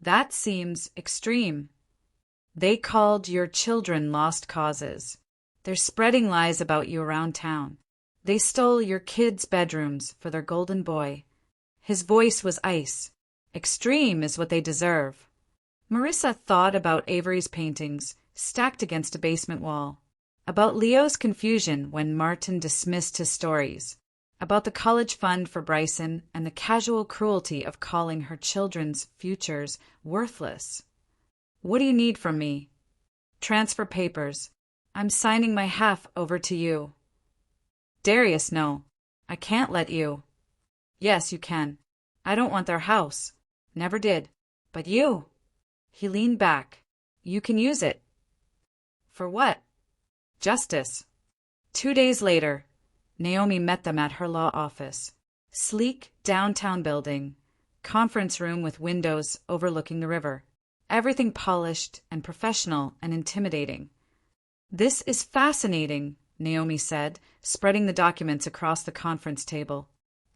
That seems extreme. They called your children lost causes. They're spreading lies about you around town. They stole your kids' bedrooms for their golden boy. His voice was ice. Extreme is what they deserve. Marissa thought about Avery's paintings, stacked against a basement wall. About Leo's confusion when Martin dismissed his stories. About the college fund for Bryson and the casual cruelty of calling her children's futures worthless. What do you need from me? Transfer papers. I'm signing my half over to you. Darius, no. I can't let you. Yes, you can. I don't want their house. Never did. But you. He leaned back. You can use it. For what? Justice. 2 days later, Naomi met them at her law office. Sleek, downtown building. Conference room with windows overlooking the river. Everything polished and professional and intimidating. This is fascinating, Naomi said, spreading the documents across the conference table.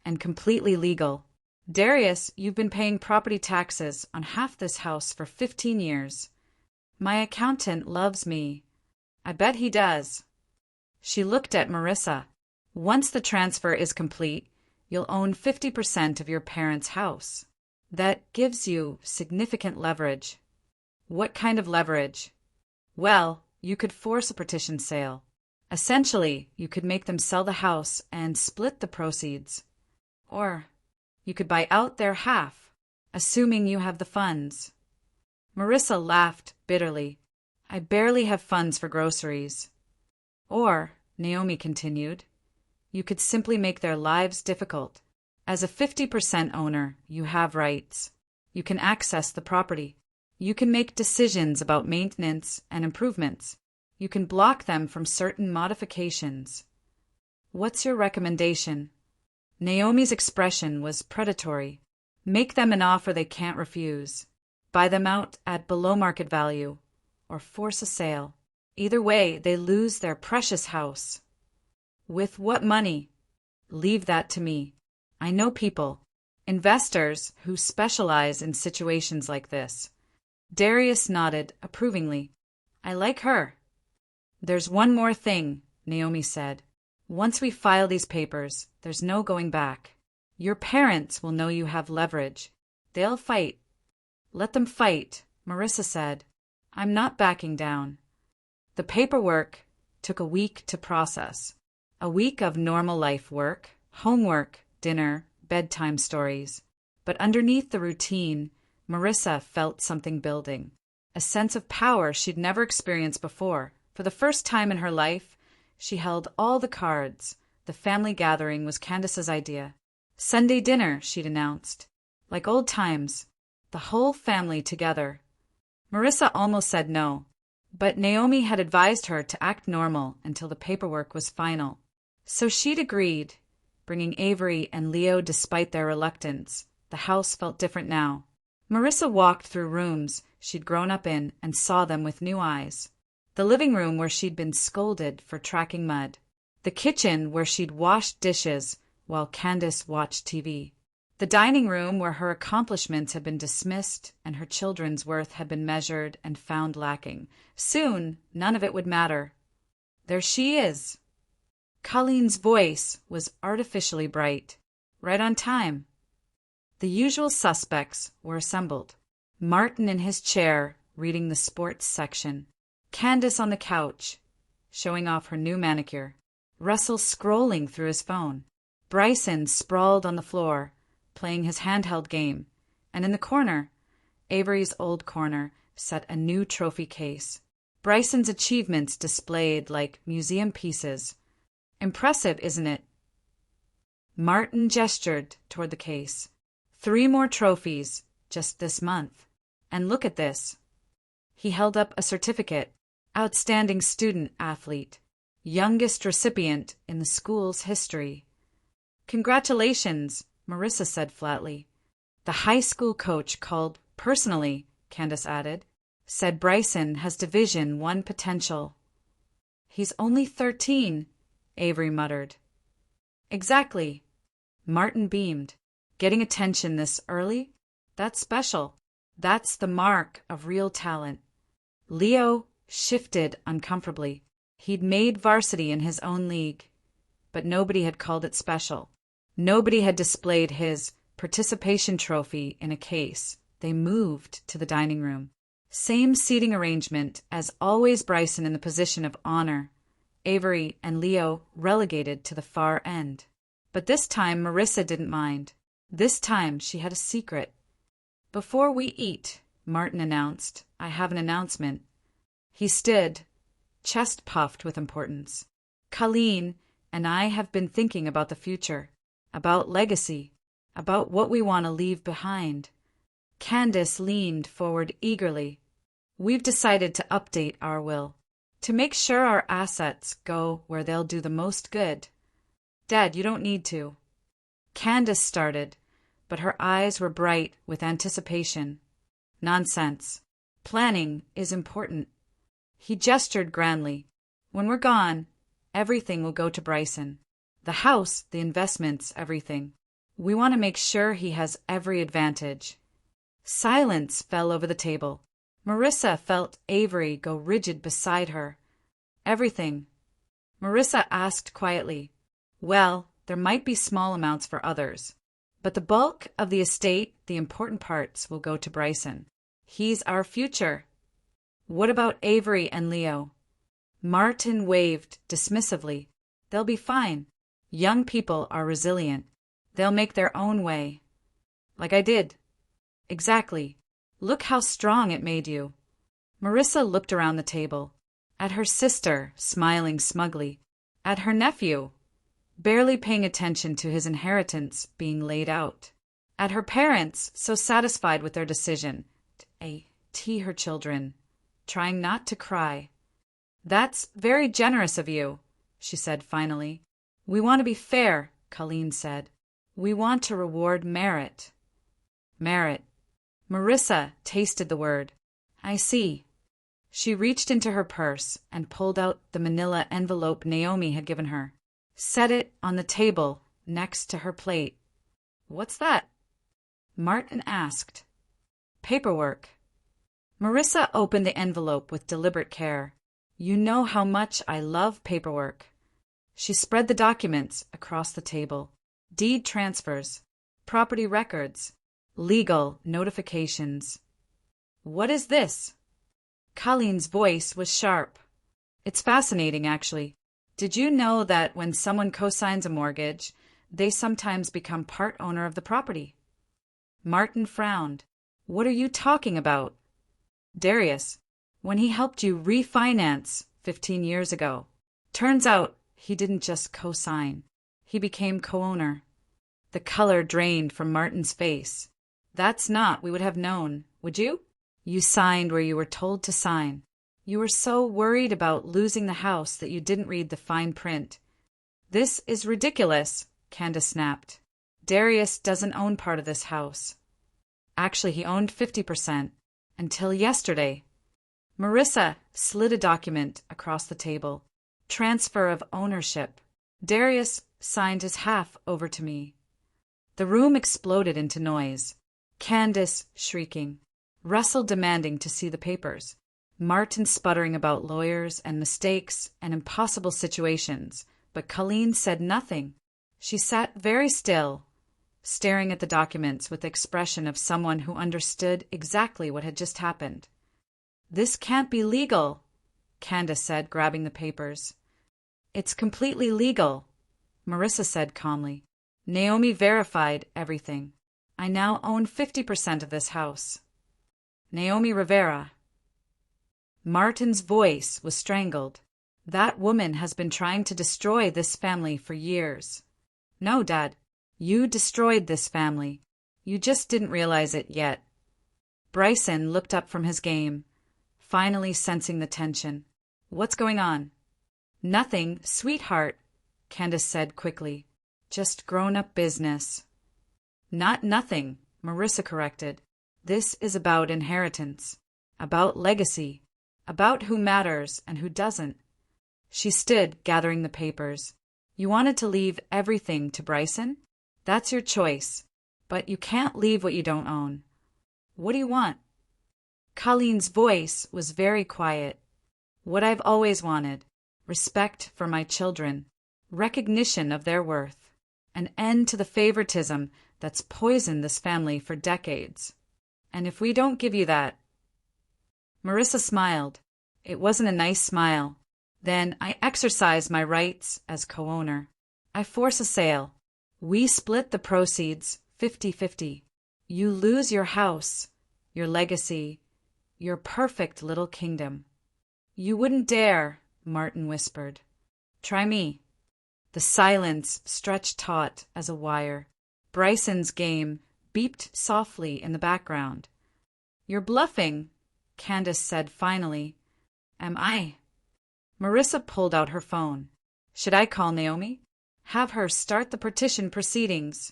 And completely legal. Darius, you've been paying property taxes on half this house for 15 years. My accountant loves me. I bet he does. She looked at Marissa. Once the transfer is complete, you'll own 50% of your parents' house. That gives you significant leverage. What kind of leverage? Well, you could force a partition sale. Essentially, you could make them sell the house and split the proceeds. Or you could buy out their half, assuming you have the funds. Marissa laughed bitterly. I barely have funds for groceries. Or, Naomi continued, you could simply make their lives difficult. As a 50% owner, you have rights. You can access the property. You can make decisions about maintenance and improvements. You can block them from certain modifications. What's your recommendation? Naomi's expression was predatory. Make them an offer they can't refuse. Buy them out at below market value, or force a sale. Either way, they lose their precious house. With what money? Leave that to me. I know people, investors who specialize in situations like this. Darius nodded approvingly. I like her. There's one more thing, Naomi said. Once we file these papers, there's no going back. Your parents will know you have leverage. They'll fight. Let them fight, Marissa said. I'm not backing down. The paperwork took a week to process. A week of normal life work, homework, dinner, bedtime stories. But underneath the routine, Marissa felt something building. A sense of power she'd never experienced before. For the first time in her life, she held all the cards. The family gathering was Candace's idea. Sunday dinner, she'd announced. Like old times. The whole family together. Marissa almost said no. But Naomi had advised her to act normal until the paperwork was final. So she'd agreed, bringing Avery and Leo despite their reluctance. The house felt different now. Marissa walked through rooms she'd grown up in and saw them with new eyes. The living room where she'd been scolded for tracking mud. The kitchen where she'd washed dishes while Candace watched TV. The dining room where her accomplishments had been dismissed and her children's worth had been measured and found lacking. Soon, none of it would matter. There she is. Colleen's voice was artificially bright. Right on time. The usual suspects were assembled. Martin in his chair, reading the sports section. Candace on the couch, showing off her new manicure. Russell scrolling through his phone. Bryson sprawled on the floor, playing his handheld game. And in the corner, Avery's old corner, set a new trophy case. Bryson's achievements displayed like museum pieces. Impressive, isn't it? Martin gestured toward the case. 3 more trophies just this month. And look at this. He held up a certificate. Outstanding student athlete. Youngest recipient in the school's history. Congratulations, Marissa said flatly. The high school coach called personally, Candace added. Said Bryson has Division I potential. He's only 13, Avery muttered. Exactly. Martin beamed. Getting attention this early? That's special. That's the mark of real talent. Leo shifted uncomfortably. He'd made varsity in his own league, but nobody had called it special. Nobody had displayed his participation trophy in a case. They moved to the dining room. Same seating arrangement as always, Bryson in the position of honor. Avery and Leo relegated to the far end. But this time Marissa didn't mind. This time she had a secret. Before we eat, Martin announced, I have an announcement. He stood, chest puffed with importance. Colleen and I have been thinking about the future, about legacy, about what we want to leave behind. Candace leaned forward eagerly. We've decided to update our will, to make sure our assets go where they'll do the most good. Dad, you don't need to. Candace started, but her eyes were bright with anticipation. Nonsense. Planning is important. He gestured grandly. When we're gone, everything will go to Bryson. The house, the investments, everything. We want to make sure he has every advantage. Silence fell over the table. Marissa felt Avery go rigid beside her. Everything. Marissa asked quietly. Well, there might be small amounts for others, but the bulk of the estate, the important parts, will go to Bryson. He's our future. What about Avery and Leo? Martin waved dismissively. They'll be fine. Young people are resilient. They'll make their own way. Like I did. Exactly. Look how strong it made you. Marissa looked around the table. At her sister, smiling smugly. At her nephew, barely paying attention to his inheritance being laid out. At her parents, so satisfied with their decision. Her children, trying not to cry. That's very generous of you, she said finally. We want to be fair, Colleen said. We want to reward merit. Merit. Marissa tasted the word. I see. She reached into her purse and pulled out the manila envelope Naomi had given her. Set it on the table next to her plate. What's that? Martin asked. Paperwork. Marissa opened the envelope with deliberate care. You know how much I love paperwork. She spread the documents across the table. Deed transfers, property records, legal notifications. What is this? Colleen's voice was sharp. It's fascinating, actually. Did you know that when someone co-signs a mortgage, they sometimes become part owner of the property? Martin frowned. What are you talking about? Darius, when he helped you refinance 15 years ago. Turns out he didn't just co-sign. He became co-owner. The color drained from Martin's face. That's not we would have known, would you? You signed where you were told to sign. You were so worried about losing the house that you didn't read the fine print. This is ridiculous, Candace snapped. Darius doesn't own part of this house. Actually, he owned 50%. Until yesterday. Marissa slid a document across the table. Transfer of ownership. Darius signed his half over to me. The room exploded into noise. Candace shrieking. Russell demanding to see the papers. Martin sputtering about lawyers and mistakes and impossible situations, but Colleen said nothing. She sat very still, staring at the documents with the expression of someone who understood exactly what had just happened. This can't be legal, Candace said, grabbing the papers. It's completely legal, Marissa said calmly. Naomi verified everything. I now own 50% of this house. Naomi Rivera. Martin's voice was strangled. That woman has been trying to destroy this family for years. No, Dad. You destroyed this family. You just didn't realize it yet. Bryson looked up from his game, finally sensing the tension. What's going on? Nothing, sweetheart, Candace said quickly. Just grown-up business. Not nothing, Marissa corrected. This is about inheritance, about legacy, about who matters and who doesn't. She stood, gathering the papers. You wanted to leave everything to Bryson? That's your choice, but you can't leave what you don't own. What do you want? Colleen's voice was very quiet. What I've always wanted. Respect for my children. Recognition of their worth. An end to the favoritism that's poisoned this family for decades. And if we don't give you that... Marissa smiled. It wasn't a nice smile. Then I exercise my rights as co-owner. I force a sale. We split the proceeds 50-50. You lose your house, your legacy, your perfect little kingdom. You wouldn't dare, Martin whispered. Try me. The silence stretched taut as a wire. Bryson's game beeped softly in the background. "You're bluffing," Candace said finally. "Am I?" Marissa pulled out her phone. "Should I call Naomi? Have her start the partition proceedings?"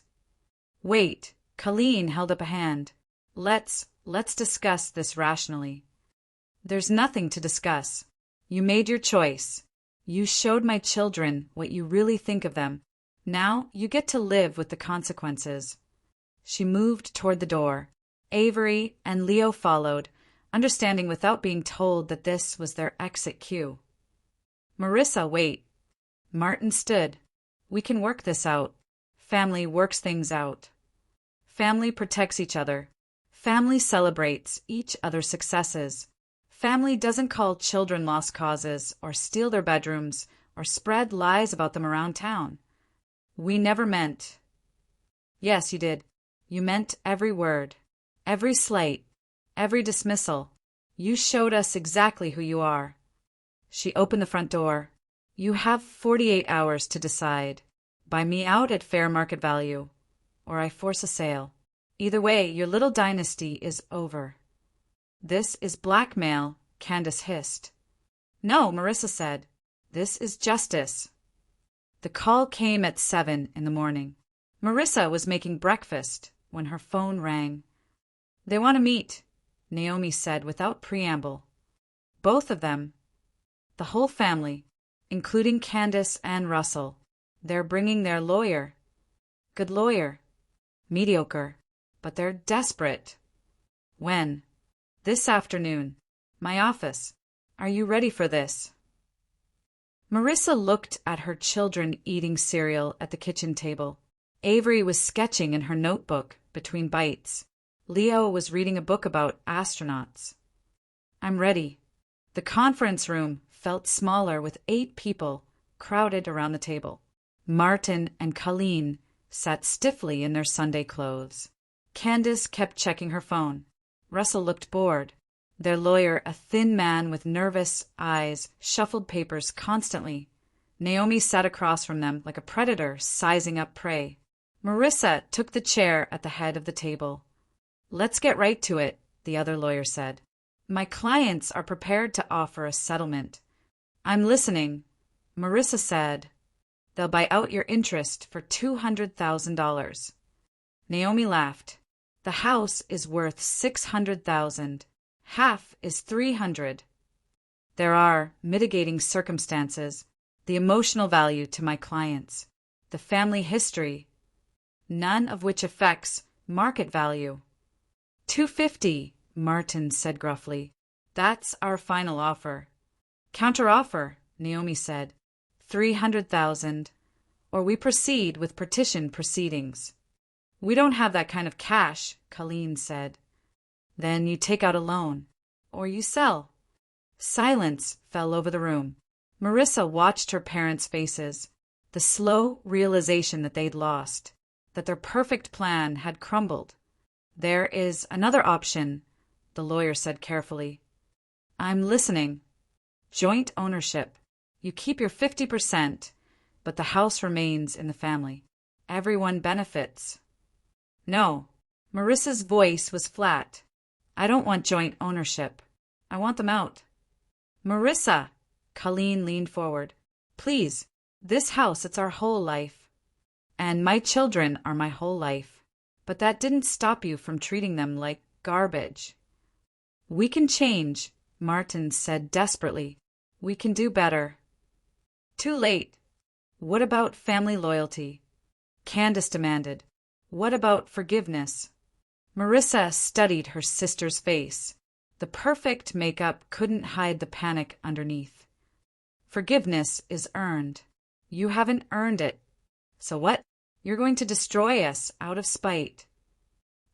"Wait," Colleen held up a hand. Let's discuss this rationally." "There's nothing to discuss. You made your choice. You showed my children what you really think of them. Now you get to live with the consequences." She moved toward the door. Avery and Leo followed, understanding without being told that this was their exit cue. "Marissa, wait." Martin stood. "We can work this out. Family works things out. Family protects each other. Family celebrates each other's successes. Family doesn't call children lost causes or steal their bedrooms or spread lies about them around town. We never meant." "Yes, you did. You meant every word, every slight, every dismissal. You showed us exactly who you are." She opened the front door. "You have 48 hours to decide. Buy me out at fair market value, or I force a sale. Either way, your little dynasty is over." "This is blackmail," Candace hissed. "No," Marissa said. "This is justice." The call came at 7 in the morning. Marissa was making breakfast when her phone rang. "They want to meet," Naomi said without preamble. "Both of them. The whole family, including Candace and Russell. They're bringing their lawyer." "Good lawyer." "Mediocre. But they're desperate." "When?" "This afternoon. My office. Are you ready for this?" Marissa looked at her children eating cereal at the kitchen table. Avery was sketching in her notebook between bites. Leo was reading a book about astronauts. "I'm ready." The conference room felt smaller with 8 people crowded around the table. Martin and Colleen sat stiffly in their Sunday clothes. Candace kept checking her phone. Russell looked bored. Their lawyer, a thin man with nervous eyes, shuffled papers constantly. Naomi sat across from them like a predator sizing up prey. Marissa took the chair at the head of the table. "Let's get right to it," the other lawyer said. "My clients are prepared to offer a settlement." "I'm listening," Marissa said. "They'll buy out your interest for $200,000. Naomi laughed. "The house is worth $600,000. Half is $300. There are mitigating circumstances, the emotional value to my clients, the family history, none of which affects market value." $250, Martin said gruffly. "That's our final offer." "Counteroffer," Naomi said. $300,000, or we proceed with partition proceedings." "We don't have that kind of cash," Colleen said. "Then you take out a loan, or you sell." Silence fell over the room. Marissa watched her parents' faces, the slow realization that they'd lost, that their perfect plan had crumbled. "There is another option," the lawyer said carefully. "I'm listening. Joint ownership. You keep your 50%, but the house remains in the family. Everyone benefits." "No." Marissa's voice was flat. "I don't want joint ownership. I want them out." "Marissa!" Colleen leaned forward. "Please, this house, it's our whole life. And my children are my whole life. But that didn't stop you from treating them like garbage." "We can change," Martin said desperately. "We can do better." "Too late." "What about family loyalty?" Candace demanded. "What about forgiveness?" Marissa studied her sister's face. The perfect makeup couldn't hide the panic underneath. "Forgiveness is earned. You haven't earned it. So what? You're going to destroy us out of spite."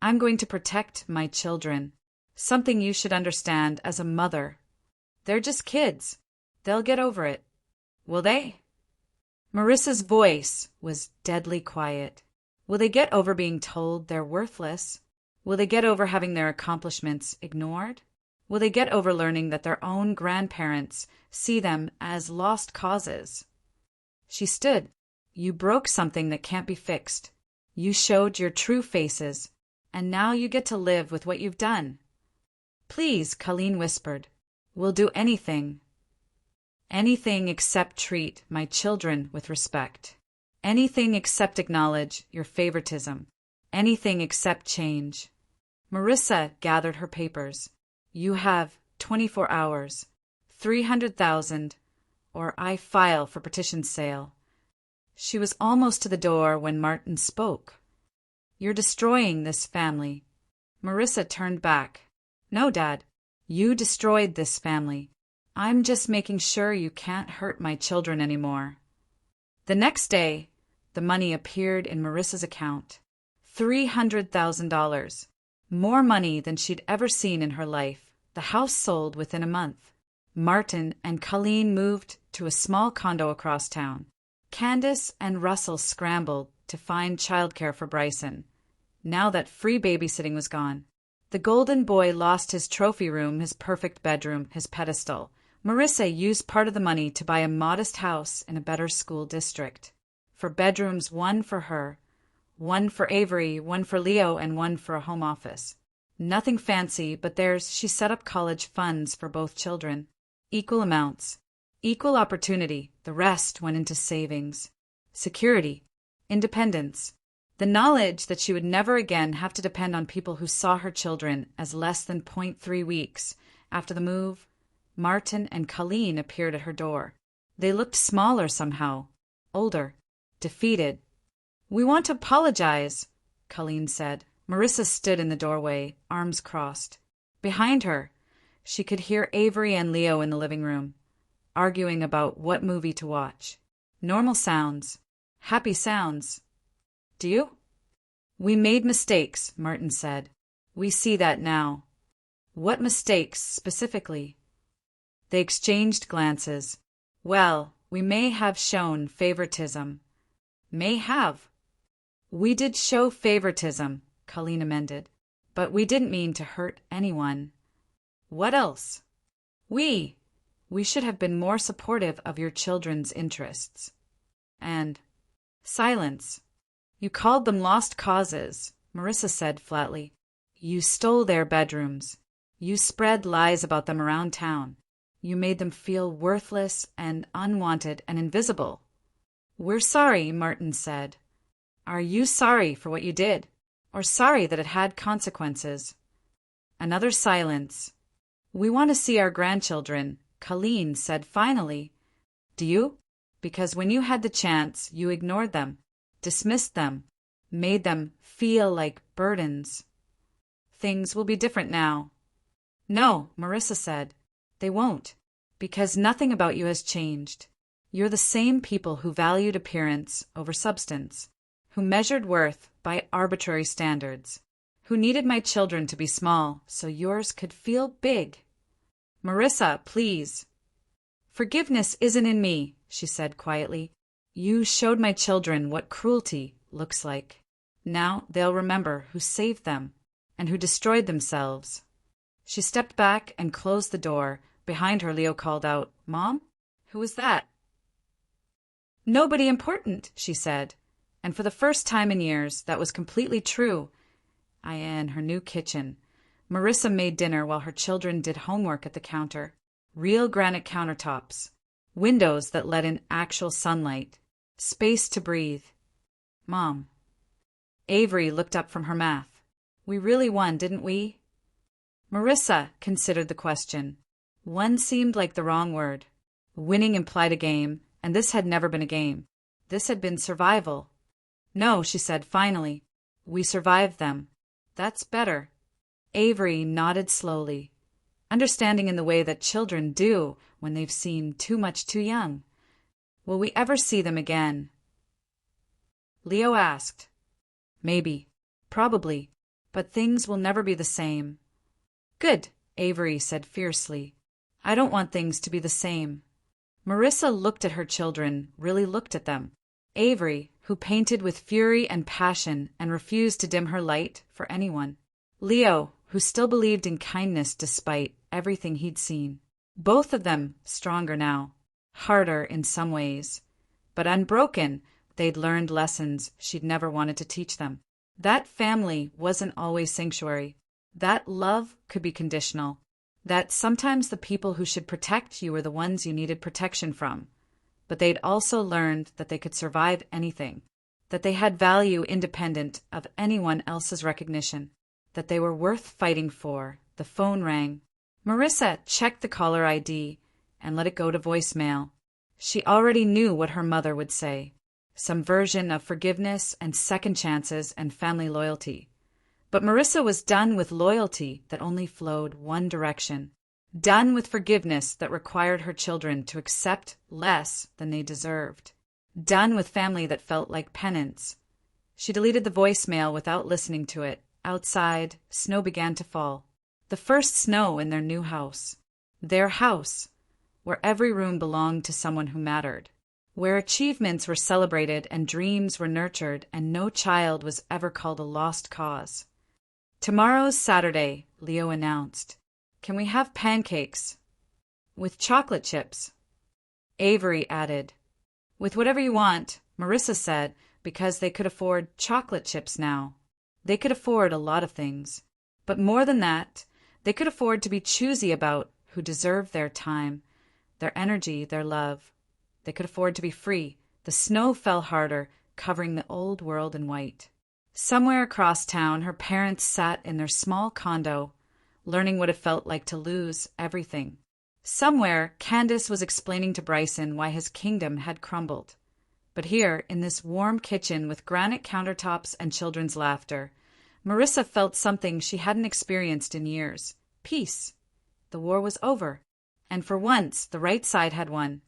"I'm going to protect my children. Something you should understand as a mother. They're just kids. They'll get over it." "Will they?" Marissa's voice was deadly quiet. "Will they get over being told they're worthless? Will they get over having their accomplishments ignored? Will they get over learning that their own grandparents see them as lost causes?" She stood, You broke something that can't be fixed. You showed your true faces, and now you get to live with what you've done. Please, Colleen whispered. We'll do anything. Anything except treat my children with respect. Anything except acknowledge your favoritism. Anything except change. Marissa gathered her papers. You have 24 hours, 300,000, or I file for petition sale. She was almost to the door when Martin spoke. You're destroying this family. Marissa turned back. No, Dad. You destroyed this family. I'm just making sure you can't hurt my children anymore. The next day, the money appeared in Marissa's account. $300,000. More money than she'd ever seen in her life. The house sold within a month. Martin and Colleen moved to a small condo across town. Candace and Russell scrambled to find childcare for Bryson, now that free babysitting was gone. The golden boy lost his trophy room, his perfect bedroom, his pedestal. Marissa used part of the money to buy a modest house in a better school district. For bedrooms, one for her, one for Avery, one for Leo, and one for a home office. Nothing fancy, but she set up college funds for both children. Equal amounts. Equal opportunity. The rest went into savings. Security. Independence. The knowledge that she would never again have to depend on people who saw her children as less than 0.3 weeks. After the move, Martin and Colleen appeared at her door. They looked smaller somehow. Older. Defeated. We want to apologize, Colleen said. Marissa stood in the doorway, arms crossed. Behind her, she could hear Avery and Leo in the living room, arguing about what movie to watch. Normal sounds. Happy sounds. Do you? We made mistakes, Martin said. We see that now. What mistakes, specifically? They exchanged glances. Well, we may have shown favoritism. May have. We did show favoritism, Colleen amended. But we didn't mean to hurt anyone. What else? We should have been more supportive of your children's interests. And silence. You called them lost causes, Marissa said flatly. You stole their bedrooms. You spread lies about them around town. You made them feel worthless and unwanted and invisible. We're sorry, Martin said. Are you sorry for what you did? Or sorry that it had consequences? Another silence. We want to see our grandchildren, Colleen said finally. Do you? Because when you had the chance, you ignored them, dismissed them, made them feel like burdens. Things will be different now. No, Marissa said. They won't, because nothing about you has changed. You're the same people who valued appearance over substance, who measured worth by arbitrary standards, who needed my children to be small so yours could feel big. Marissa, please. Forgiveness isn't in me, she said quietly. You showed my children what cruelty looks like. Now they'll remember who saved them and who destroyed themselves. She stepped back and closed the door. Behind her, Leo called out, Mom? Who was that? Nobody important, she said. And for the first time in years, that was completely true. In her new kitchen. Marissa made dinner while her children did homework at the counter. Real granite countertops. Windows that let in actual sunlight. Space to breathe. Mom. Avery looked up from her math. We really won, didn't we? Marissa considered the question. One seemed like the wrong word. Winning implied a game, and this had never been a game. This had been survival. No, she said finally. We survived them. That's better. Avery nodded slowly, understanding in the way that children do when they've seen too much too young. Will we ever see them again? Leo asked. Maybe. Probably. But things will never be the same. Good, Avery said fiercely. I don't want things to be the same. Marissa looked at her children, really looked at them. Avery, who painted with fury and passion and refused to dim her light for anyone. Leo, who still believed in kindness despite everything he'd seen. Both of them stronger now, harder in some ways, but unbroken. They'd learned lessons she'd never wanted to teach them. That family wasn't always sanctuary. That love could be conditional. That sometimes the people who should protect you were the ones you needed protection from. But they'd also learned that they could survive anything, that they had value independent of anyone else's recognition, that they were worth fighting for. The phone rang. Marissa checked the caller ID and let it go to voicemail. She already knew what her mother would say. Some version of forgiveness and second chances and family loyalty. But Marissa was done with loyalty that only flowed one direction. Done with forgiveness that required her children to accept less than they deserved. Done with family that felt like penance. She deleted the voicemail without listening to it. Outside, snow began to fall. The first snow in their new house. Their house, where every room belonged to someone who mattered. Where achievements were celebrated and dreams were nurtured and no child was ever called a lost cause. Tomorrow's Saturday, Leo announced. Can we have pancakes? With chocolate chips. Avery added. With whatever you want, Marissa said, because they could afford chocolate chips now. They could afford a lot of things. But more than that, they could afford to be choosy about who deserved their time, their energy, their love. They could afford to be free. The snow fell harder, covering the old world in white. Somewhere across town, her parents sat in their small condo, learning what it felt like to lose everything. Somewhere, Candace was explaining to Bryson why his kingdom had crumbled. But here, in this warm kitchen with granite countertops and children's laughter, Marissa felt something she hadn't experienced in years. Peace. The war was over. And for once, the right side had won.